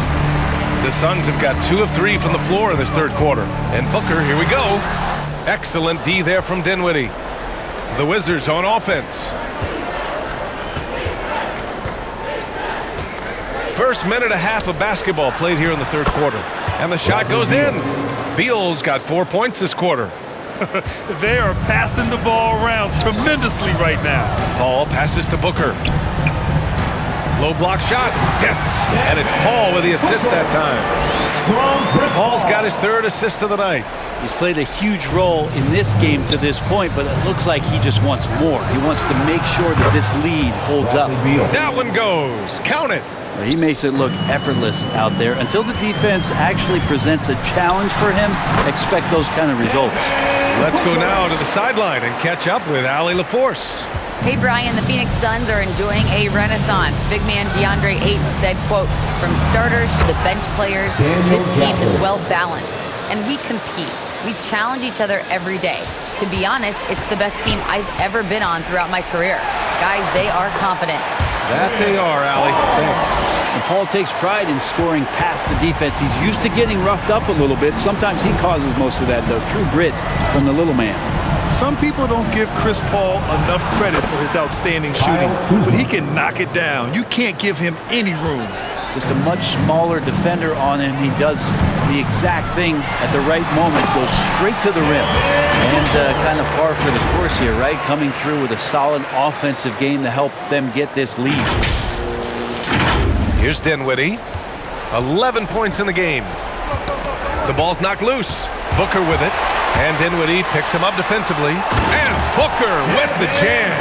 The Suns have got 2 of 3 from the floor in this third quarter. And Booker, here we go. Excellent D there from Dinwiddie. The Wizards on offense. First minute and a half of basketball played here in the third quarter. And the shot goes in. Beal's got 4 points this quarter. They are passing the ball around tremendously right now. Paul passes to Booker. Low block shot. Yes. And it's Paul with the assist that time. Paul's got his 3rd assist of the night. He's played a huge role in this game to this point, but it looks like he just wants more. He wants to make sure that this lead holds up. That one goes. Count it. He makes it look effortless out there. Until the defense actually presents a challenge for him, expect those kind of results. Let's go now to the sideline and catch up with Allie LaForce. Hey, Brian, the Phoenix Suns are enjoying a renaissance. Big man DeAndre Ayton said, quote, "From starters to the bench players, this team is well-balanced, and we compete. We challenge each other every day. To be honest, it's the best team I've ever been on throughout my career. Guys, they are confident." That they are, Allie. Thanks. And Paul takes pride in scoring past the defense. He's used to getting roughed up a little bit. Sometimes he causes most of that, though. True grit from the little man. Some people don't give Chris Paul enough credit for his outstanding shooting, but he can knock it down. You can't give him any room. Just a much smaller defender on him. He does the exact thing at the right moment, goes straight to the rim. And kind of par for the course here, right? Coming through with a solid offensive game to help them get this lead. Here's Dinwiddie. 11 points in the game. The ball's knocked loose. Booker with it. And Dinwiddie picks him up defensively. And Booker with the jam.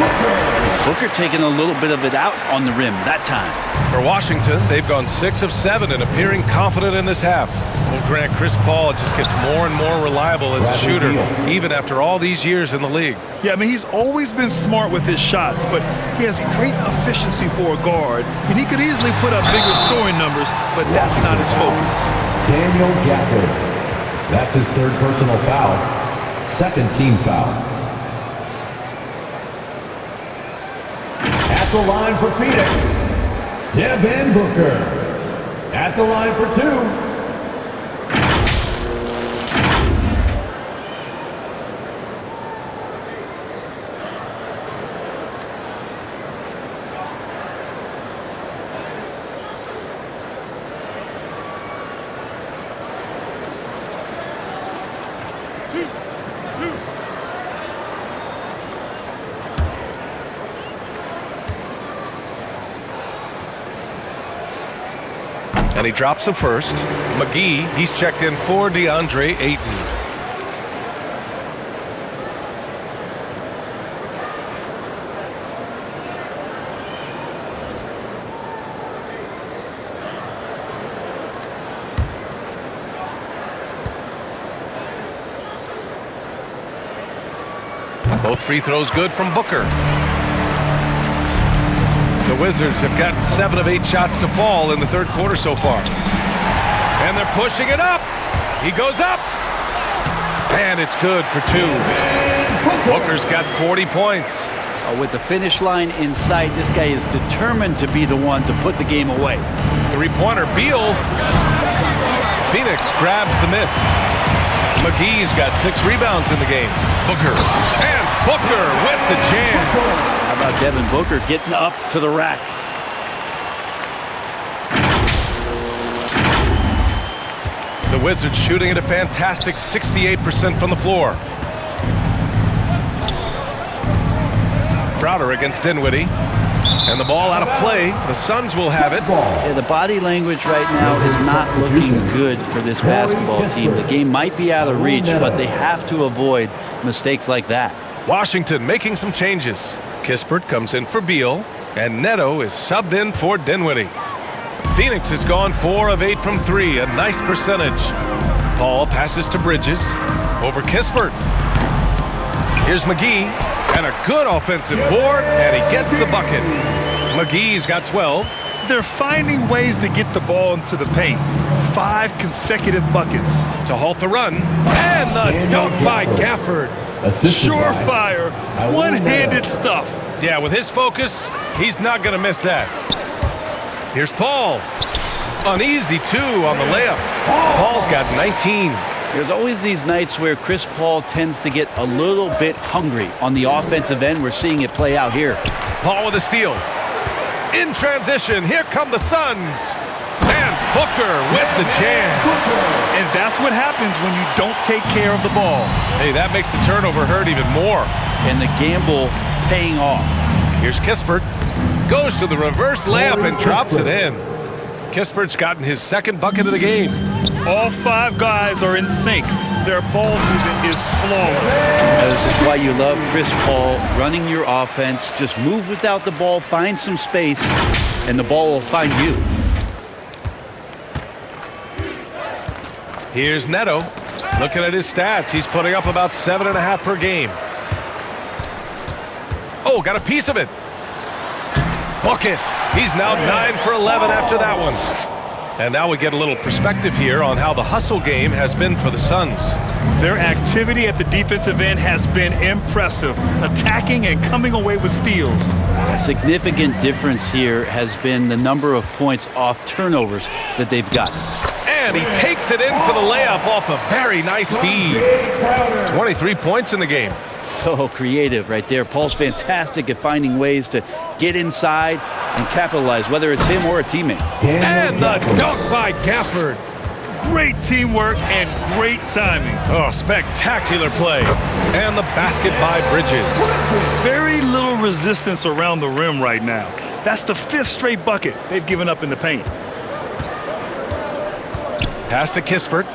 Booker taking a little bit of it out on the rim that time. For Washington, they've gone 6 of 7 and appearing confident in this half. Well, Grant, Chris Paul just gets more and more reliable as a shooter, even after all these years in the league. Yeah, I mean, he's always been smart with his shots, but he has great efficiency for a guard. And he could easily put up bigger scoring numbers, but that's not his focus. Daniel Gafford. That's his third personal foul. Second team foul. At the line for Phoenix, Devin Booker. At the line for 2. And he drops the first. McGee, he's checked in for DeAndre Ayton. Both free throws good from Booker. The Wizards have gotten 7 of 8 shots to fall in the third quarter so far. And they're pushing it up. He goes up. And it's good for 2. Booker's got 40 points. With the finish line in sight, this guy is determined to be the one to put the game away. Three-pointer, Beal. Phoenix grabs the miss. McGee's got 6 rebounds in the game. Booker. And Booker with the jam. How about Devin Booker getting up to the rack? The Wizards shooting at a fantastic 68% from the floor. Crowder against Dinwiddie. And the ball out of play. The Suns will have it. Yeah, the body language right now is not looking good for this basketball team. The game might be out of reach, but they have to avoid mistakes like that. Washington making some changes. Kispert comes in for Beal, and Neto is subbed in for Dinwiddie. Phoenix has gone 4 of 8 from 3, a nice percentage. Paul passes to Bridges, over Kispert. Here's McGee, and a good offensive board, and he gets the bucket. McGee's got 12. They're finding ways to get the ball into the paint. 5 consecutive buckets. To halt the run, and the dunk by Gafford. Surefire, one-handed stuff. Yeah, with his focus, he's not going to miss that. Here's Paul. Uneasy, 2 on the layup. Paul's got 19. There's always these nights where Chris Paul tends to get a little bit hungry on the offensive end. We're seeing it play out here. Paul with a steal. In transition, here come the Suns. And Booker with the jam. And that's what happens when you don't take care of the ball. Hey, that makes the turnover hurt even more. And the gamble paying off. Here's Kispert. Goes to the reverse layup and drops it in. Kispert's gotten his 2nd bucket of the game. All 5 guys are in sync. Their ball movement is flawless. This is why you love Chris Paul running your offense. Just move without the ball, find some space, and the ball will find you. Here's Neto. Looking at his stats, he's putting up about 7.5 per game. Oh, got a piece of it. Book it. He's now 9 for 11 after that one. And now we get a little perspective here on how the hustle game has been for the Suns. Their activity at the defensive end has been impressive, attacking and coming away with steals. A significant difference here has been the number of points off turnovers that they've gotten. And he takes it in for the layup off a very nice feed. 23 points in the game. So creative right there. Paul's fantastic at finding ways to get inside and capitalize, whether it's him or a teammate. And the dunk by Gafford. Great teamwork and great timing. Oh, spectacular play. And the basket by Bridges. Very little resistance around the rim right now. That's the 5th straight bucket they've given up in the paint. Pass to Kispert.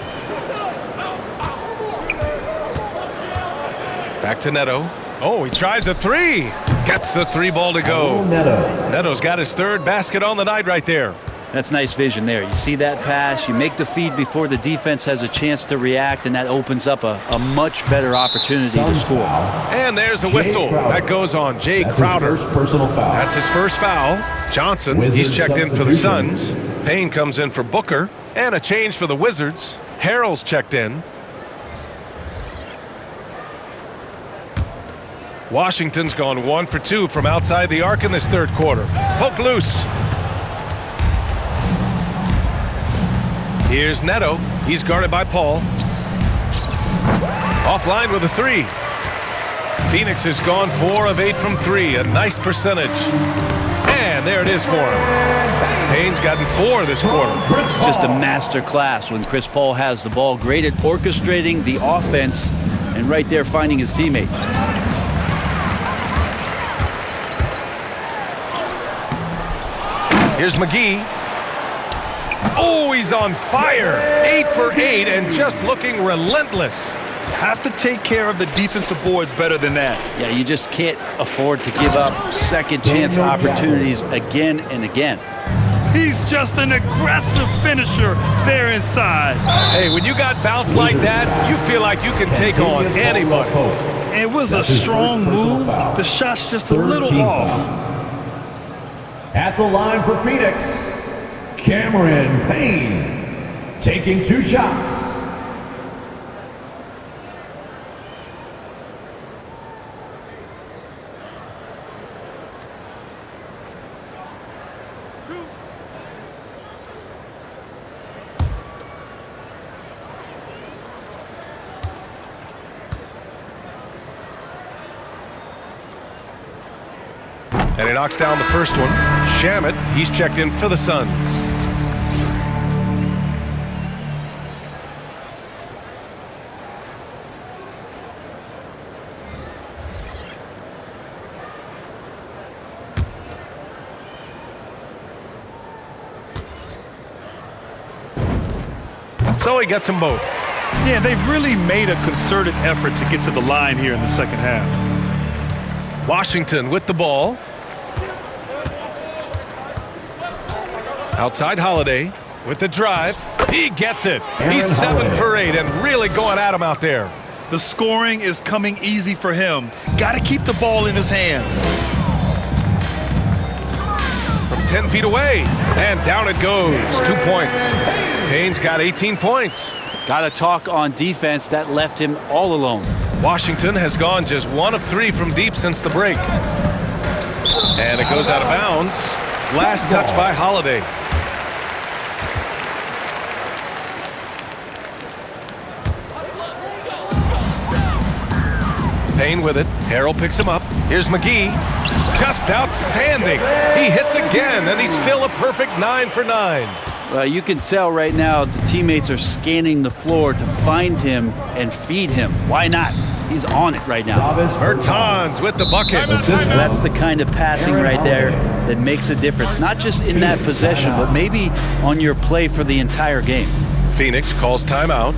Back to Neto. Oh, he tries a 3. Gets the 3 ball to go. Neto's got his 3rd basket on the night right there. That's nice vision there. You see that pass, you make the feed before the defense has a chance to react, and that opens up a much better opportunity to score. And there's a whistle. That goes on Jay Crowder. His first personal foul. That's his first foul. Johnson, he's checked in for the Suns. Payne comes in for Booker. And a change for the Wizards. Harrell's checked in. Washington's gone 1 for 2 from outside the arc in this 3rd quarter. Poke loose. Here's Neto. He's guarded by Paul. Offline with a 3. Phoenix has gone 4 of 8 from 3. A nice percentage. And there it is for him. Payne's gotten 4 this quarter. It's just a master class when Chris Paul has the ball. Great at orchestrating the offense and right there finding his teammate. Here's McGee. Oh, he's on fire. 8 for 8 and just looking relentless. Have to take care of the defensive boards better than that. Yeah, you just can't afford to give up second chance opportunities again and again. He's just an aggressive finisher there inside. Hey, when you got bounce like that, you feel like you can take on anybody. It was a strong move. The shot's just a little off. At the line for Phoenix, Cameron Payne taking 2 shots. And he knocks down the first one. Shamet, he's checked in for the Suns. So he gets them both. Yeah, they've really made a concerted effort to get to the line here in the second half. Washington with the ball. Outside Holiday with the drive. He gets it. He's 7 for 8 and really going at him out there. The scoring is coming easy for him. Got to keep the ball in his hands. From 10 feet away. And down it goes. 2 points. Payne's got 18 points. Got to talk on defense. That left him all alone. Washington has gone just 1 of 3 from deep since the break. And it goes out of bounds. Last touch by Holiday. Payne with it. Harrell picks him up. Here's McGee. Just outstanding. He hits again, and he's still a perfect 9 for 9. You can tell right now the teammates are scanning the floor to find him and feed him. Why not? He's on it right now. Bertans with the bucket. That's the kind of passing right there that makes a difference. Not just in that possession, but maybe on your play for the entire game. Phoenix calls timeout.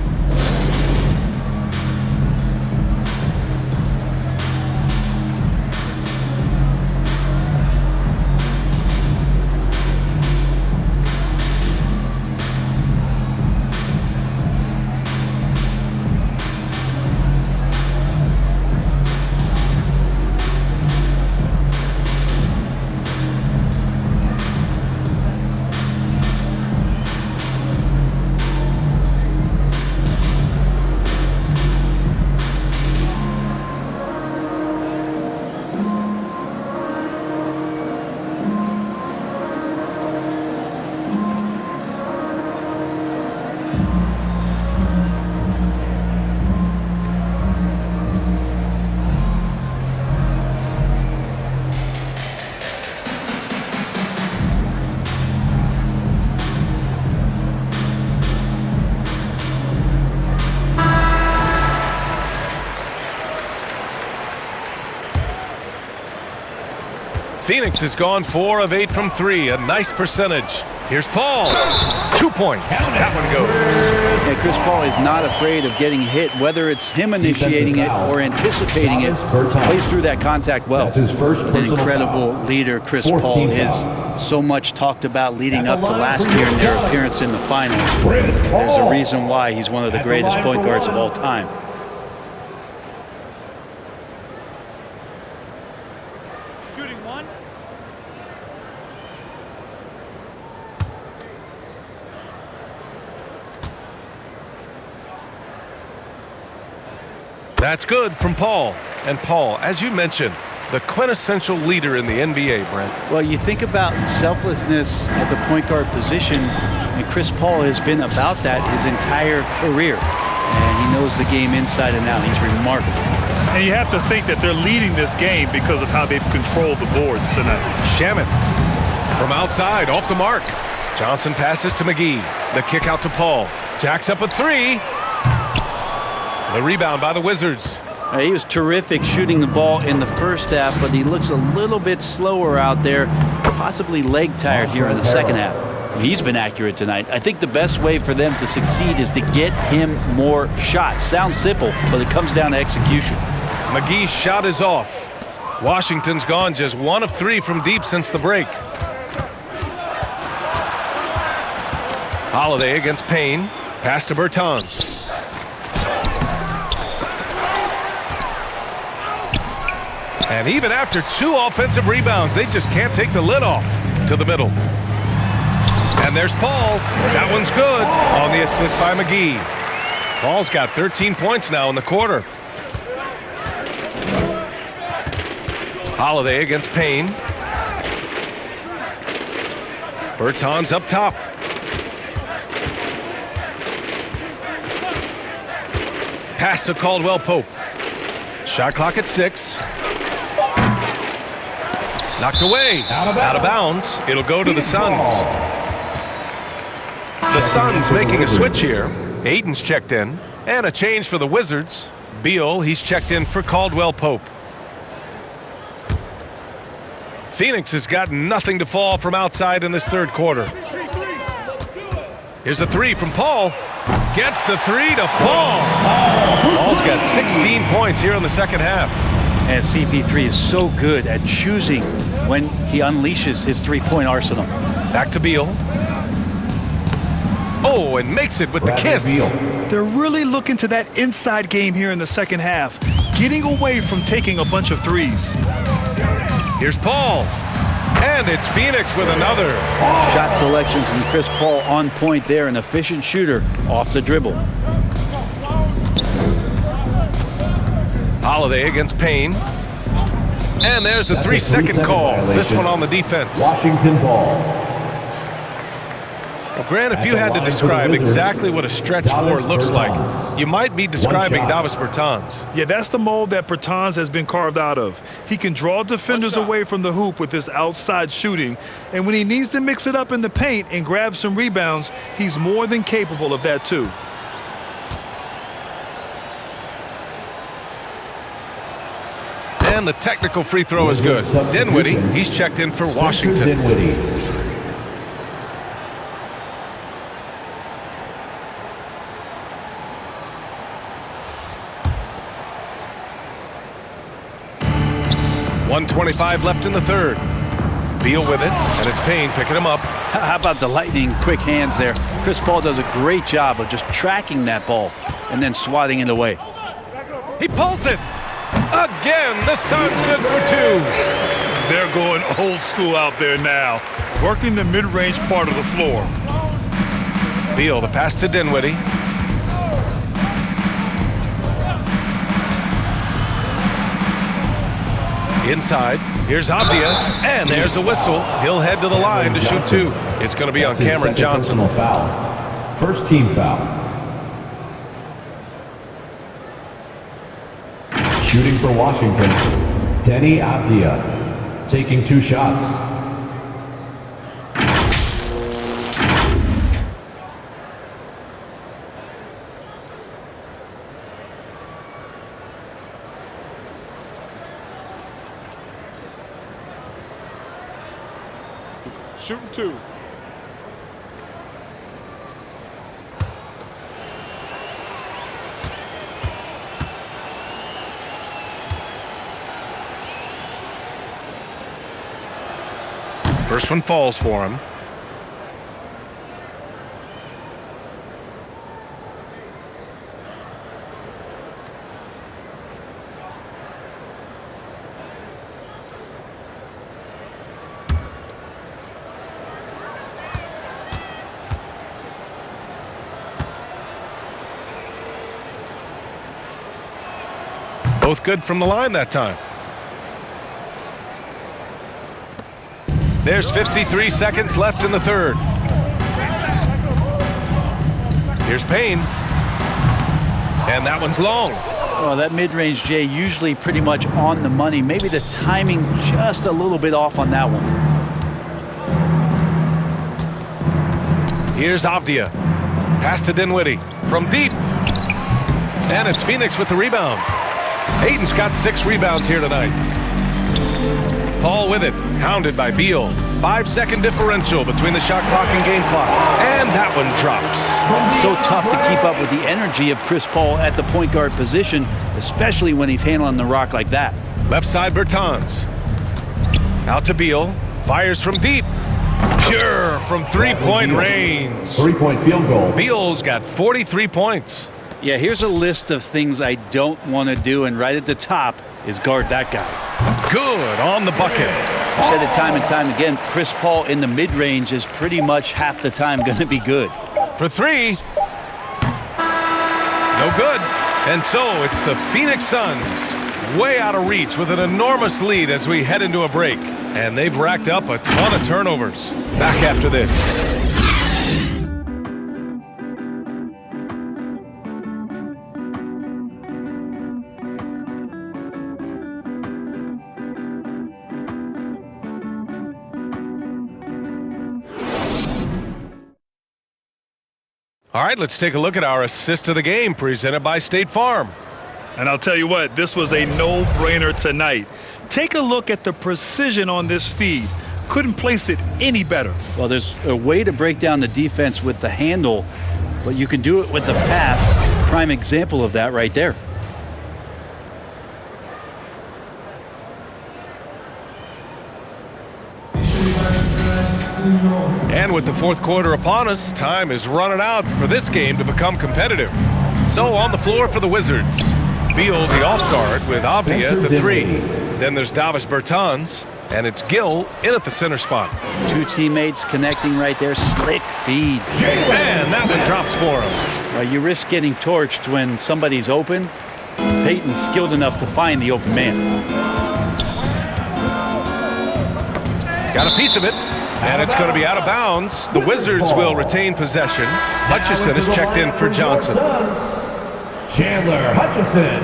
Phoenix has gone 4 of 8 from 3, a nice percentage. Here's Paul. 2 points. That one goes. Yeah, Chris Paul is not afraid of getting hit, whether it's him initiating it or anticipating it. Plays through that contact well. That's his first An personal incredible foul. leader, Chris Fourth Paul team is foul. so much talked about leading At up the to line last for year your and their shot. appearance in the finals. Chris There's a Paul. reason why he's one of the At the greatest line point for guards of one. all time. Shooting one. That's good from Paul. And Paul, as you mentioned, the quintessential leader in the NBA, Brent. Well, you think about selflessness at the point guard position, and Chris Paul has been about that his entire career. And he knows the game inside and out. He's remarkable. And you have to think that they're leading this game because of how they've controlled the boards tonight. Shaman from outside, off the mark. Johnson passes to McGee. The kick out to Paul. Jacks up a 3. The rebound by the Wizards. He was terrific shooting the ball in the first half, but he looks a little bit slower out there, possibly leg tired here in the second half. He's been accurate tonight. I think the best way for them to succeed is to get him more shots. Sounds simple, but it comes down to execution. McGee's shot is off. Washington's gone just 1 of 3 from deep since the break. Holiday against Payne. Pass to Bertans. And even after 2 offensive rebounds, they just can't take the lid off. To the middle. And there's Paul. That one's good on the assist by McGee. Paul's got 13 points now in the quarter. Holiday against Payne. Bertans up top. Pass to Caldwell Pope. Shot clock at 6. Knocked away. Out of bounds. It'll go to the Suns. The Suns making a switch here. Aiden's checked in. And a change for the Wizards. Beal, he's checked in for Caldwell Pope. Phoenix has got nothing to fall from outside in this third quarter. Here's a 3 from Paul. Gets the 3 to fall. Paul's got 16 points here in the second half. And CP3 is so good at choosing when he unleashes his three-point arsenal. Back to Beal. Oh, and makes it with the kiss. They're really looking to that inside game here in the second half, getting away from taking a bunch of threes. Here's Paul. And it's Phoenix with another. Shot selection from Chris Paul on point there, an efficient shooter off the dribble. Holiday against Payne. And there's a 3-second call. This one on the defense. Washington ball. Well, Grant, if you had to describe exactly what a stretch 4 looks like, you might be describing Davis Bertans. Yeah, that's the mold that Bertans has been carved out of. He can draw defenders away from the hoop with his outside shooting, and when he needs to mix it up in the paint and grab some rebounds, he's more than capable of that too. And the technical free throw is good. Dinwiddie, he's checked in for Washington. Dinwiddie. .125 left in the third. Beal with it, and it's Payne picking him up. How about the lightning quick hands there? Chris Paul does a great job of just tracking that ball and then swatting it away. He pulls it. Again, the Suns good for 2. They're going old school out there now, working the mid-range part of the floor. Beal, the pass to Dinwiddie. Inside, here's Abdia, and there's a whistle. He'll head to the line to shoot 2. It's going to be on Cameron Johnson. Foul. First team foul. Shooting for Washington, Denny Abdia, taking 2 shots. Shooting 2. First one falls for him. Both good from the line that time. There's 53 seconds left in the third. Here's Payne. And that one's long. Well, that mid-range, Jay, usually pretty much on the money. Maybe the timing just a little bit off on that one. Here's Avdia. Pass to Dinwiddie from deep. And it's Phoenix with the rebound. Ayton's got 6 rebounds here tonight. Paul with it, hounded by Beal. 5-second differential between the shot clock and game clock. And that one drops. So tough to keep up with the energy of Chris Paul at the point guard position, especially when he's handling the rock like that. Left side Bertans. Out to Beal. Fires from deep. Pure from three-point range. 3-point field goal. Beal's got 43 points. Yeah, here's a list of things I don't want to do, and right at the top is guard that guy. Good on the bucket. I've said it time and time again, Chris Paul in the mid-range is pretty much half the time going to be good. For 3. No good. And so it's the Phoenix Suns way out of reach with an enormous lead as we head into a break. And they've racked up a ton of turnovers. Back after this. All right, let's take a look at our assist of the game presented by State Farm. And I'll tell you what, this was a no-brainer tonight. Take a look at the precision on this feed. Couldn't place it any better. Well, there's a way to break down the defense with the handle, but you can do it with the pass. Prime example of that right there. And with the fourth quarter upon us, time is running out for this game to become competitive. So on the floor for the Wizards, Beal the off guard with Avdia at the 3. Then there's Davis Bertans, and it's Gill in at the center spot. 2 teammates connecting right there. Slick feed. And that one drops for him. Well, you risk getting torched when somebody's open. Payton's skilled enough to find the open man. Got a piece of it. And it's going to be out of bounds. The Wizards will retain possession. Hutchison is checked in for Johnson. Chandler Hutchison.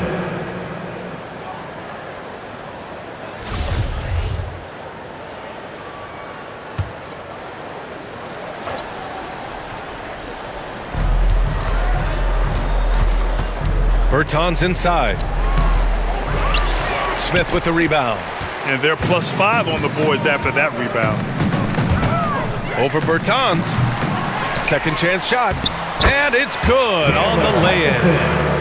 Bertans inside. Smith with the rebound. And they're +5 on the boards after that rebound. Over Bertans. Second chance shot. And it's good on the lay-in.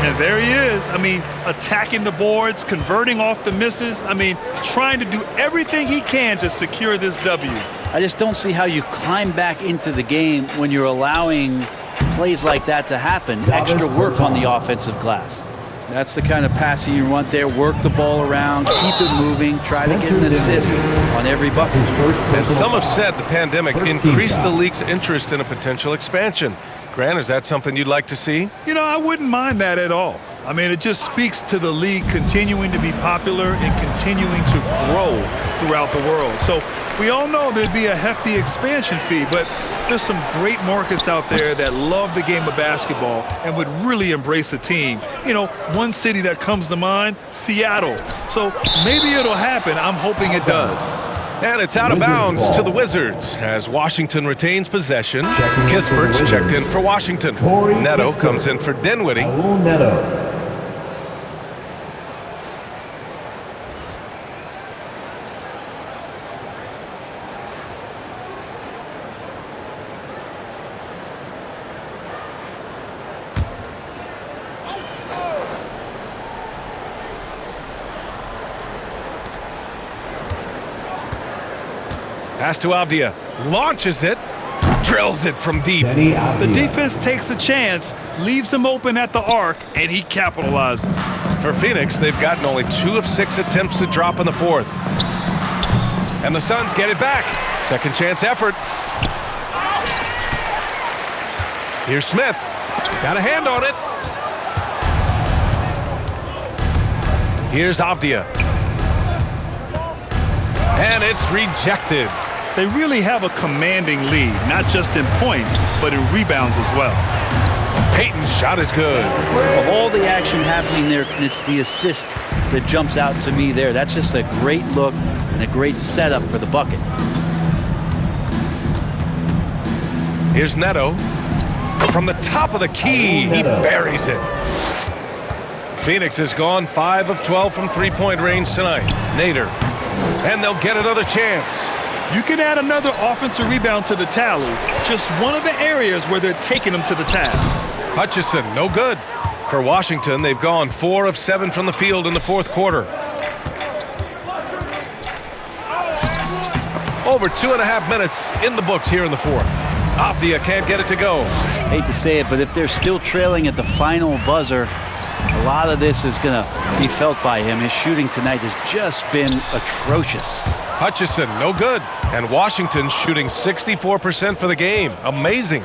And there he is. I mean, attacking the boards, converting off the misses. I mean, trying to do everything he can to secure this W. I just don't see how you climb back into the game when you're allowing plays like that to happen. Extra work on the offensive glass. That's the kind of passing you want there. Work the ball around, keep it moving, try to get an assist on every bucket. And some have said the pandemic increased the league's interest in a potential expansion. Grant, is that something you'd like to see? You know, I wouldn't mind that at all. I mean, it just speaks to the league continuing to be popular and continuing to grow throughout the world. So we all know there'd be a hefty expansion fee, but there's some great markets out there that love the game of basketball and would really embrace a team. You know, one city that comes to mind, Seattle. So maybe it'll happen. I'm hoping it does. And it's out of bounds to the Wizards as Washington retains possession. Kispert's checked in for Washington. Neto comes in for Dinwiddie. Neto. Pass to Avdia. Launches it. Drills it from deep. The defense takes a chance, leaves him open at the arc, and he capitalizes. For Phoenix, they've gotten only 2 of 6 attempts to drop in the fourth. And the Suns get it back. Second chance effort. Here's Smith. Got a hand on it. Here's Avdia. And it's rejected. They really have a commanding lead, not just in points, but in rebounds as well. Payton's shot is good. Of all the action happening there, it's the assist that jumps out to me there. That's just a great look and a great setup for the bucket. Here's Neto. From the top of the key, he buries it. Phoenix has gone 5 of 12 from three-point range tonight. Nader. And they'll get another chance. You can add another offensive rebound to the tally, just one of the areas where they're taking them to the task. Hutchison, no good. For Washington, they've gone 4 of 7 from the field in the fourth quarter. Over 2.5 minutes in the books here in the fourth. Avdia can't get it to go. Hate to say it, but if they're still trailing at the final buzzer, a lot of this is going to be felt by him. His shooting tonight has just been atrocious. Hutchison, no good. And Washington shooting 64% for the game. Amazing.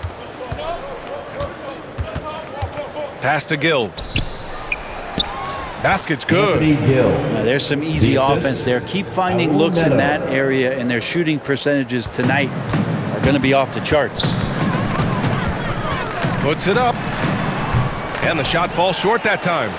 Pass to Gill. Basket's good. Now, there's some easy offense there. Keep finding looks in that area, and their shooting percentages tonight are going to be off the charts. Puts it up. And the shot falls short that time.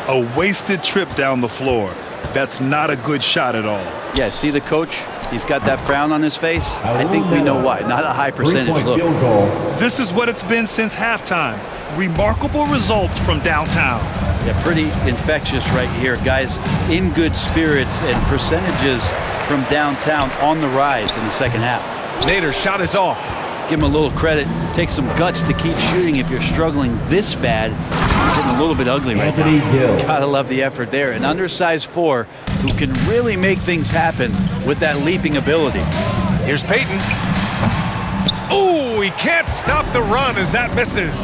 A wasted trip down the floor. That's not a good shot at all. Yeah, see the coach? He's got that frown on his face. I think we know why. Not a high percentage look. This is what it's been since halftime. Remarkable results from downtown. Yeah, pretty infectious right here. Guys in good spirits and percentages from downtown on the rise in the second half. Nader's shot is off. Give him a little credit. Take some guts to keep shooting if you're struggling this bad. It's getting a little bit ugly right now. Gotta love the effort there. An undersized 4 who can really make things happen with that leaping ability. Here's Payton. Oh, he can't stop the run as that misses.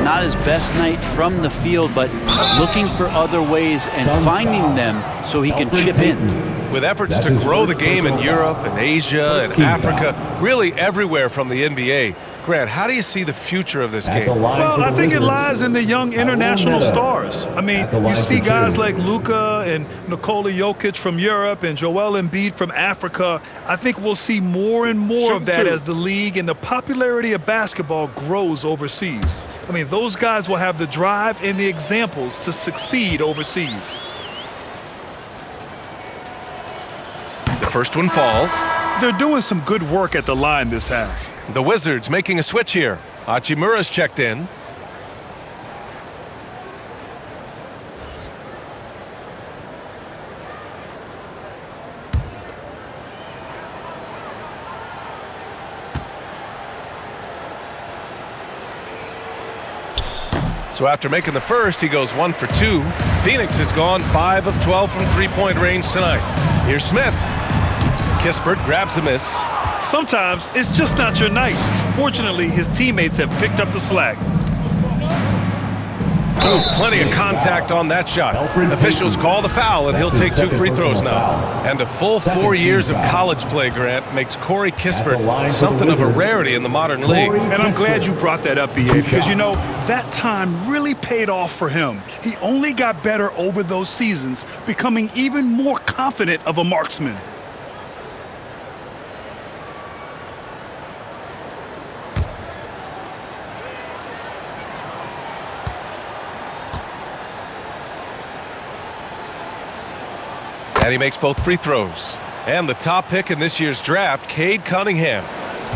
Not his best night from the field, but looking for other ways and finding them so he can chip in. With efforts to grow the game in Europe and Asia and Africa, really everywhere from the NBA. Grant, how do you see the future of this game? Well, I think it lies in the young international stars. I mean, you see guys like Luka and Nikola Jokic from Europe and Joel Embiid from Africa. I think we'll see more and more of that as the league and the popularity of basketball grows overseas. I mean, those guys will have the drive and the examples to succeed overseas. The first one falls. They're doing some good work at the line this half. The Wizards making a switch here. Hachimura's checked in. So after making the first, he goes 1 for 2. Phoenix has gone 5 of 12 from three-point range tonight. Here's Smith. Kispert grabs a miss. Sometimes it's just not your night. Fortunately, his teammates have picked up the slack. Oh, plenty of contact on that shot. Officials call the foul, and he'll take 2 free throws now. And a full 4 years of college play, Grant, makes Corey Kispert something of a rarity in the modern league. And I'm glad you brought that up, BA, because, you know, that time really paid off for him. He only got better over those seasons, becoming even more confident of a marksman. And he makes both free throws. And the top pick in this year's draft, Cade Cunningham.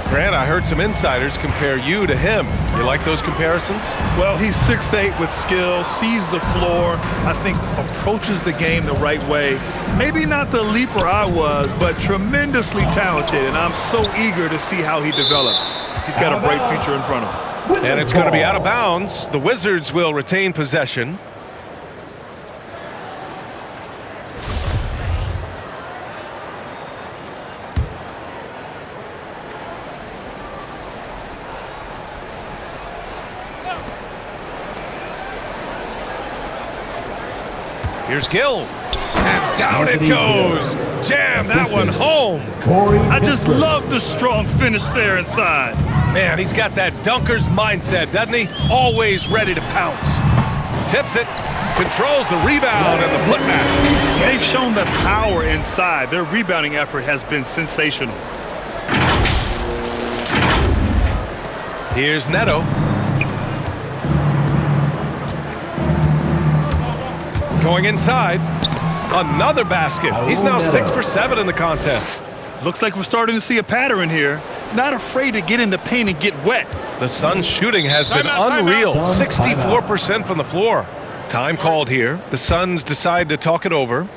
Grant, I heard some insiders compare you to him. You like those comparisons? Well, he's 6'8" with skill, sees the floor, I think approaches the game the right way. Maybe not the leaper I was, but tremendously talented, and I'm so eager to see how he develops. He's got a bright future in front of him. And it's going to be out of bounds. The Wizards will retain possession. Here's Gill. And down it goes. Jam that one home. I just love the strong finish there inside. Man, he's got that dunker's mindset, doesn't he? Always ready to pounce. Tips it. Controls the rebound and the putback. They've shown the power inside. Their rebounding effort has been sensational. Here's Neto. Going inside. Another basket. He's now 6 for 7 in the contest. Looks like we're starting to see a pattern here. Not afraid to get in the paint and get wet. The Suns' shooting has been unreal. 64% from the floor. Time called here. The Suns decide to talk it over.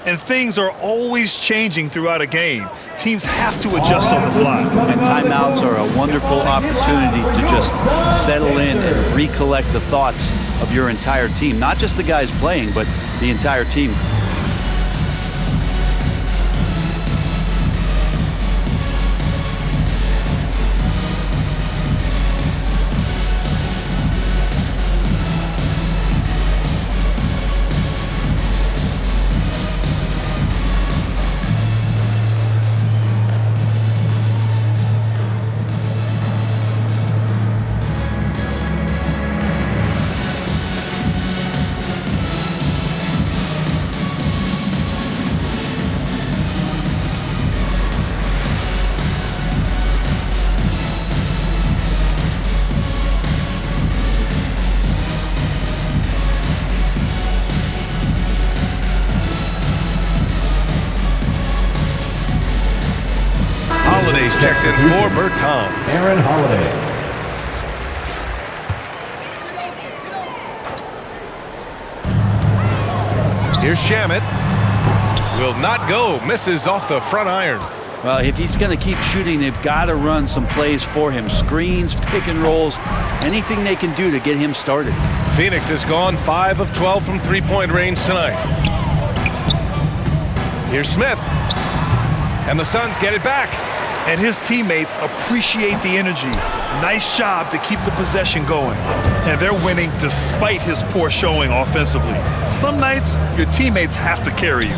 And things are always changing throughout a game. Teams have to adjust on the fly. And timeouts are a wonderful opportunity to just settle in and recollect the thoughts of your entire team. Not just the guys playing, but the entire team. Holiday's checked in for Bertan. Aaron Holiday. Here's Shamet. Will not go. Misses off the front iron. Well, if he's going to keep shooting, they've got to run some plays for him. Screens, pick and rolls, anything they can do to get him started. Phoenix has gone 5 of 12 from three-point range tonight. Here's Smith. And the Suns get it back. And his teammates appreciate the energy. Nice job to keep the possession going. And they're winning despite his poor showing offensively. Some nights, your teammates have to carry you.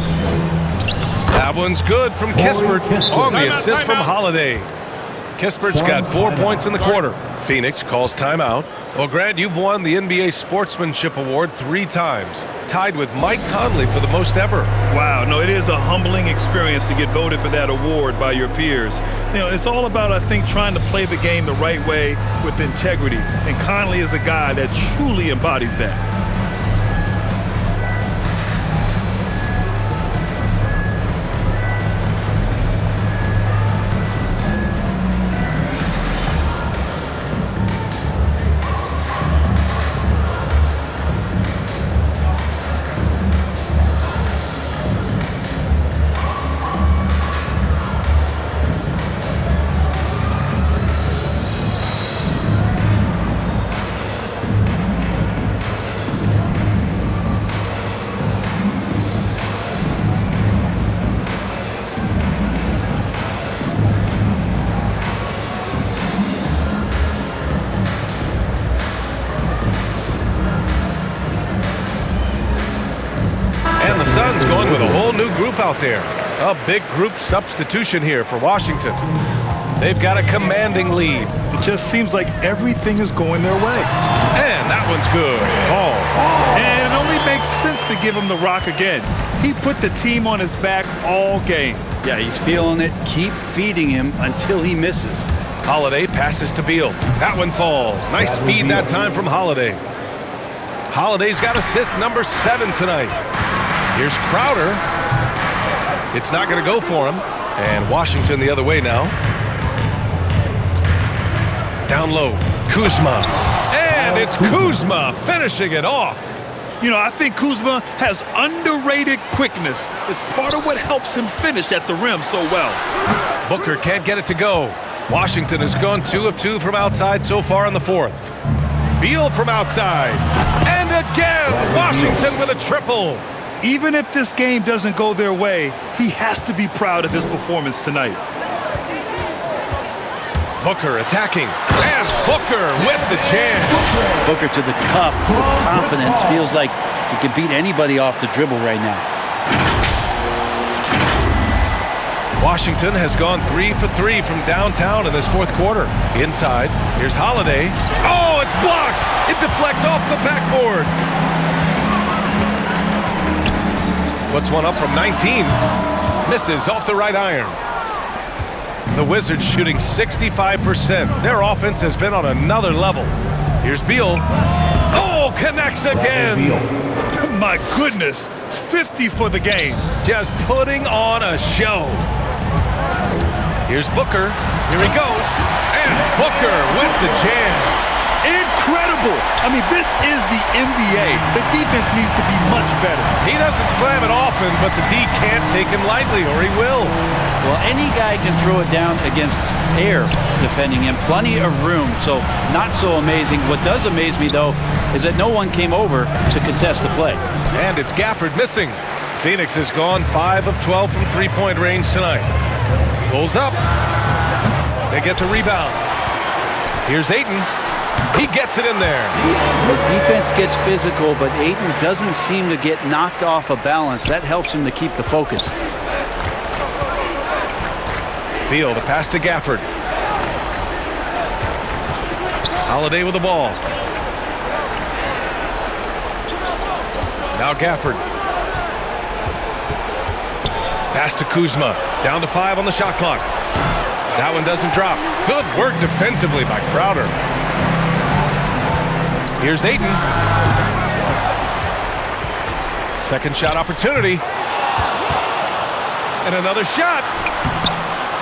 That one's good from Kispert on the assist from Holiday. Kispert's got 4 points in the quarter. Phoenix calls timeout. Well, Grant, you've won the NBA Sportsmanship Award 3 times, tied with Mike Conley for the most ever. Wow, no, it is a humbling experience to get voted for that award by your peers. You know, it's all about, I think, trying to play the game the right way with integrity. And Conley is a guy that truly embodies that. Going with a whole new group out there. A big group substitution here for Washington. They've got a commanding lead. It just seems like everything is going their way. And that one's good. Ball. And it only makes sense to give him the rock again. He put the team on his back all game. Yeah, he's feeling it. Keep feeding him until he misses. Holiday passes to Beal. That one falls. Nice feed that time from Holiday. Holiday's got assist number 7 tonight. Here's Crowder. It's not going to go for him. And Washington the other way now. Down low, Kuzma. And it's Kuzma finishing it off. You know, I think Kuzma has underrated quickness. It's part of what helps him finish at the rim so well. Booker can't get it to go. Washington has gone 2 of 2 from outside so far in the 4th. Beal from outside. And again, Washington with a triple. Even if this game doesn't go their way, he has to be proud of his performance tonight. Booker attacking. And Booker with the jam. Booker to the cup with confidence. Feels like He can beat anybody off the dribble right now. Washington has gone 3 for 3 from downtown in this fourth quarter. Inside, here's Holiday. Oh, it's blocked! It deflects off the backboard. Puts one up from 19. Misses off the right iron. The Wizards shooting 65%. Their offense has been on another level. Here's Beal. Oh, connects again. My goodness, 50 for the game. Just putting on a show. Here's Booker. Here he goes. And Booker with the jam. Incredible. I mean, this is the NBA. The defense needs to be much better. He doesn't slam it often, but the D can't take him lightly, or he will. Well, any guy can throw it down against air defending him. Plenty of room, so not so amazing. What does amaze me, though, is that no one came over to contest the play. And it's Gafford missing. Phoenix has gone 5 of 12 from three-point range tonight. Pulls up. They get the rebound. Here's Ayton. He gets it in there. The defense gets physical, but Ayton doesn't seem to get knocked off of balance. That helps him to keep the focus. Beal, the pass to Gafford. Holiday with the ball. Now Gafford. Pass to Kuzma. Down to 5 on the shot clock. That one doesn't drop. Good work defensively by Crowder. Here's Ayton. Second shot opportunity. And another shot.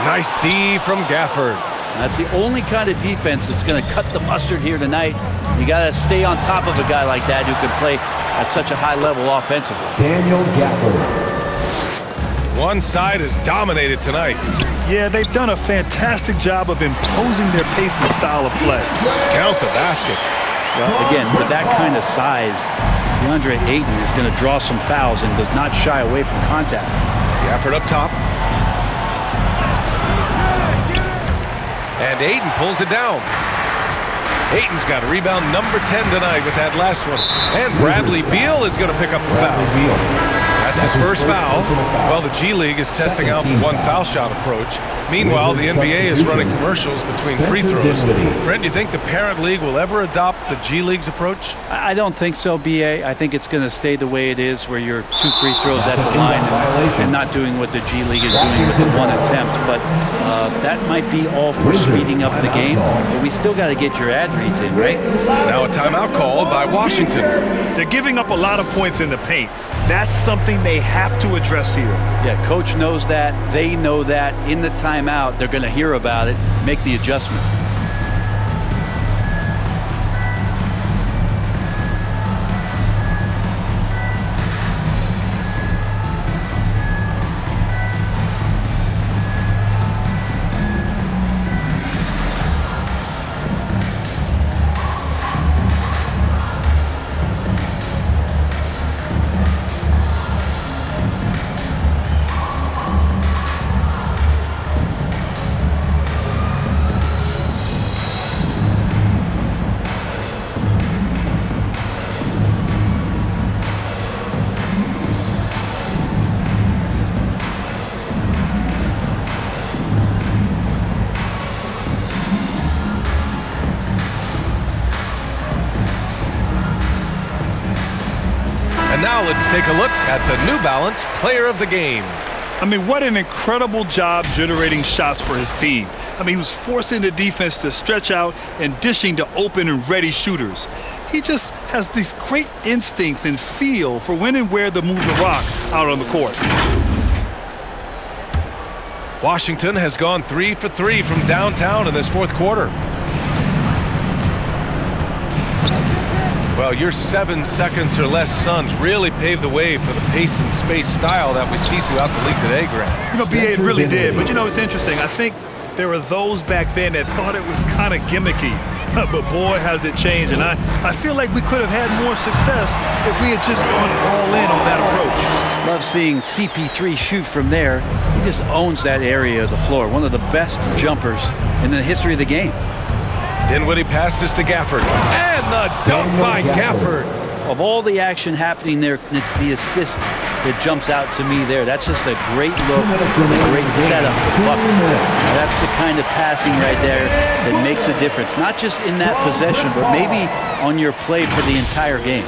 Nice D from Gafford. That's the only kind of defense that's going to cut the mustard here tonight. You got to stay on top of a guy like that who can play at such a high level offensively. Daniel Gafford. One side is dominated tonight. Yeah, they've done a fantastic job of imposing their pace and style of play. Count the basket. Well, again, with that kind of size, DeAndre Ayton is going to draw some fouls and does not shy away from contact. Gafford up top. And Ayton pulls it down. Ayton's got a rebound number 10 tonight with that last one. And Bradley Beal is going to pick up the foul. That's his first foul. Well, the G League is testing out the one foul shot approach. Meanwhile, the NBA is running commercials between free throws. Brent, do you think the parent league will ever adopt the G League's approach? I don't think so, BA. I think it's going to stay the way it is, where you're 2 free throws at the line and not doing what the G League is doing with the one attempt. But that might be all for speeding up the game. But we still got to get your ad reads in, right? Now a timeout called by Washington. They're giving up a lot of points in the paint. That's something they have to address here. Yeah, coach knows that. They know that. In the timeout, they're going to hear about it, make the adjustment. And now let's take a look at the New Balance Player of the Game. I mean, what an incredible job generating shots for his team. I mean, he was forcing the defense to stretch out and dishing to open and ready shooters. He just has these great instincts and feel for when and where to move the rock out on the court. Washington has gone 3 for 3 from downtown in this fourth quarter. Well, your 7 seconds or less Suns really paved the way for the pace and space style that we see throughout the league today, Grant. You know, BA, it really did. But, you know, it's interesting. I think there were those back then that thought it was kind of gimmicky. But, boy, has it changed. And I feel like we could have had more success if we had just gone all in on that approach. Love seeing CP3 shoot from there. He just owns that area of the floor. One of the best jumpers in the history of the game. Dinwiddie passes to Gafford. And the dunk by Gafford. of all the action happening there, it's the assist that jumps out to me there. That's just a great look, a great setup for Bucket. That's the kind of passing right there that makes a difference, not just in that possession, but maybe on your play for the entire game.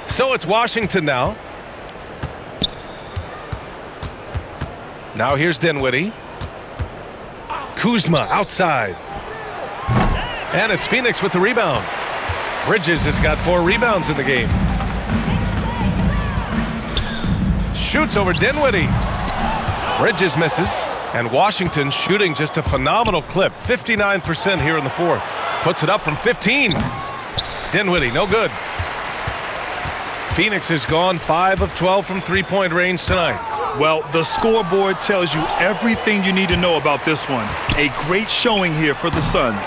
So it's Washington now. Now here's Dinwiddie. Kuzma outside. And it's Phoenix with the rebound. Bridges has got 4 rebounds in the game. Shoots over Dinwiddie. Bridges misses. And Washington shooting just a phenomenal clip. 59% here in the fourth. Puts it up from 15. Dinwiddie, no good. Phoenix has gone 5 of 12 from three-point range tonight. Well, the scoreboard tells you everything you need to know about this one. A great showing here for the Suns.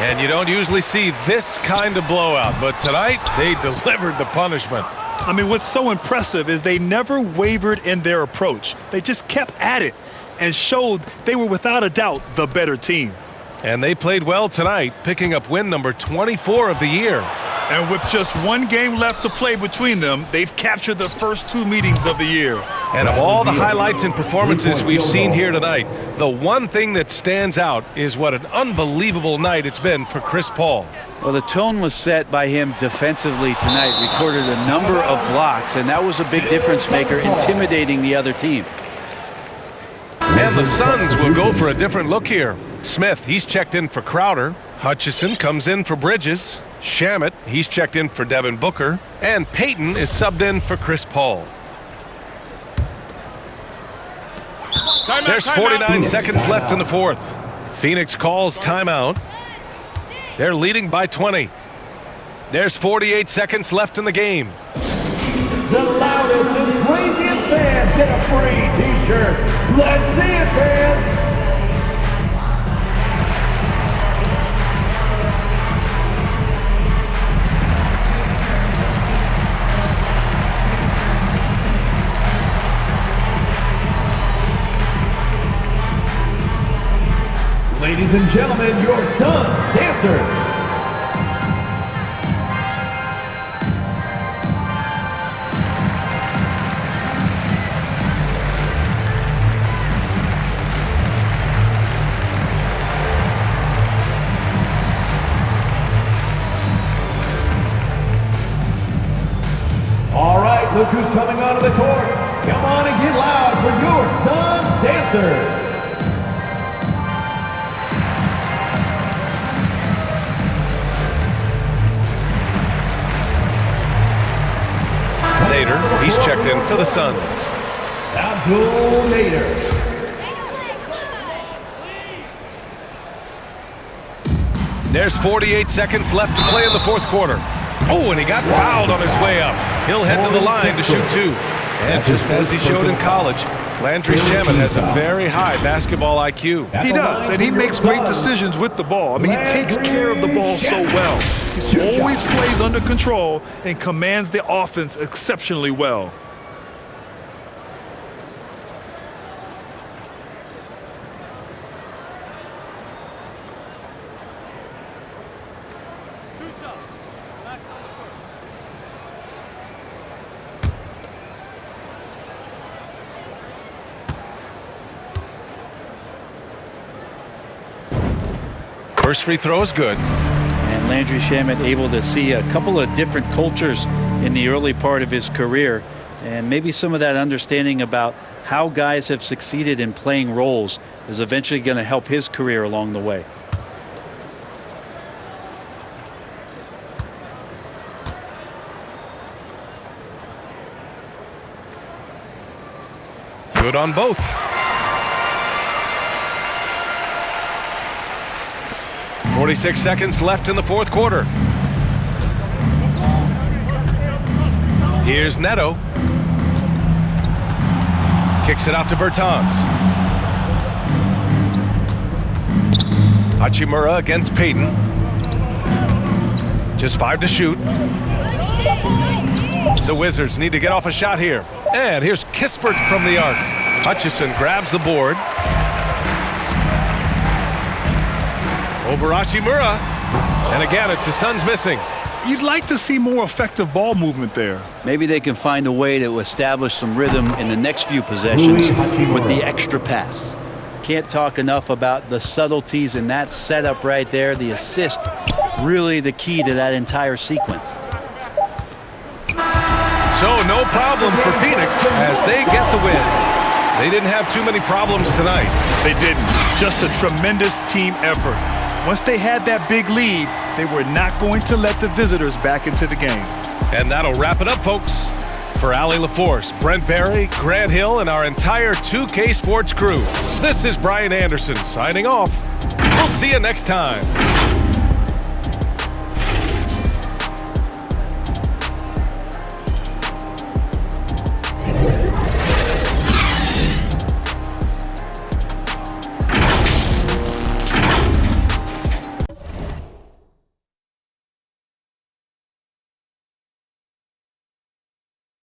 And you don't usually see this kind of blowout, but tonight they delivered the punishment. I mean, what's so impressive is they never wavered in their approach. They just kept at it and showed they were without a doubt the better team. And they played well tonight, picking up win number 24 of the year. And with just one game left to play between them, they've captured the first 2 meetings of the year. And of all the highlights and performances we've seen here tonight, the one thing that stands out is what an unbelievable night it's been for Chris Paul. Well, the tone was set by him defensively tonight. Recorded a number of blocks, and that was a big difference maker, intimidating the other team. And the Suns will go for a different look here. Smith, he's checked in for Crowder. Hutchison comes in for Bridges. Shamet, he's checked in for Devin Booker. And Payton is subbed in for Chris Paul. There's 49 seconds left in the fourth. Phoenix calls timeout. They're leading by 20. There's 48 seconds left in the game. The loudest and craziest fans get a free t-shirt. Let's see it, fans. Ladies and gentlemen, your Suns dancer. All right, look who's coming onto the court. Come on and get loud for your Suns dancer. Nader, he's checked in for the Suns. Abdul Nader. There's 48 seconds left to play in the fourth quarter. Oh, and he got fouled on his way up. He'll head to the line to shoot 2. And just as he showed in college, Landry Shamet has a very high basketball IQ. He does, and he makes great decisions with the ball. I mean, he takes care of the ball so well. He always plays under control and commands the offense exceptionally well. First free throw is good. And Landry Shamet able to see a couple of different cultures in the early part of his career, and maybe some of that understanding about how guys have succeeded in playing roles is eventually going to help his career along the way. Good on both. .46 seconds left in the fourth quarter. Here's Neto. Kicks it out to Bertans. Hachimura against Payton. Just 5 to shoot. The Wizards need to get off a shot here. And here's Kispert from the arc. Hutchison grabs the board. Over Hachimura. And again, it's the Suns missing. You'd like to see more effective ball movement there. Maybe they can find a way to establish some rhythm in the next few possessions with the extra pass. Can't talk enough about the subtleties in that setup right there. The assist, really the key to that entire sequence. So no problem for Phoenix as they get the win. They didn't have too many problems tonight. They didn't. Just a tremendous team effort. Once they had that big lead, they were not going to let the visitors back into the game. And that'll wrap it up, folks. For Allie LaForce, Brent Barry, Grant Hill, and our entire 2K Sports crew, this is Brian Anderson signing off. We'll see you next time.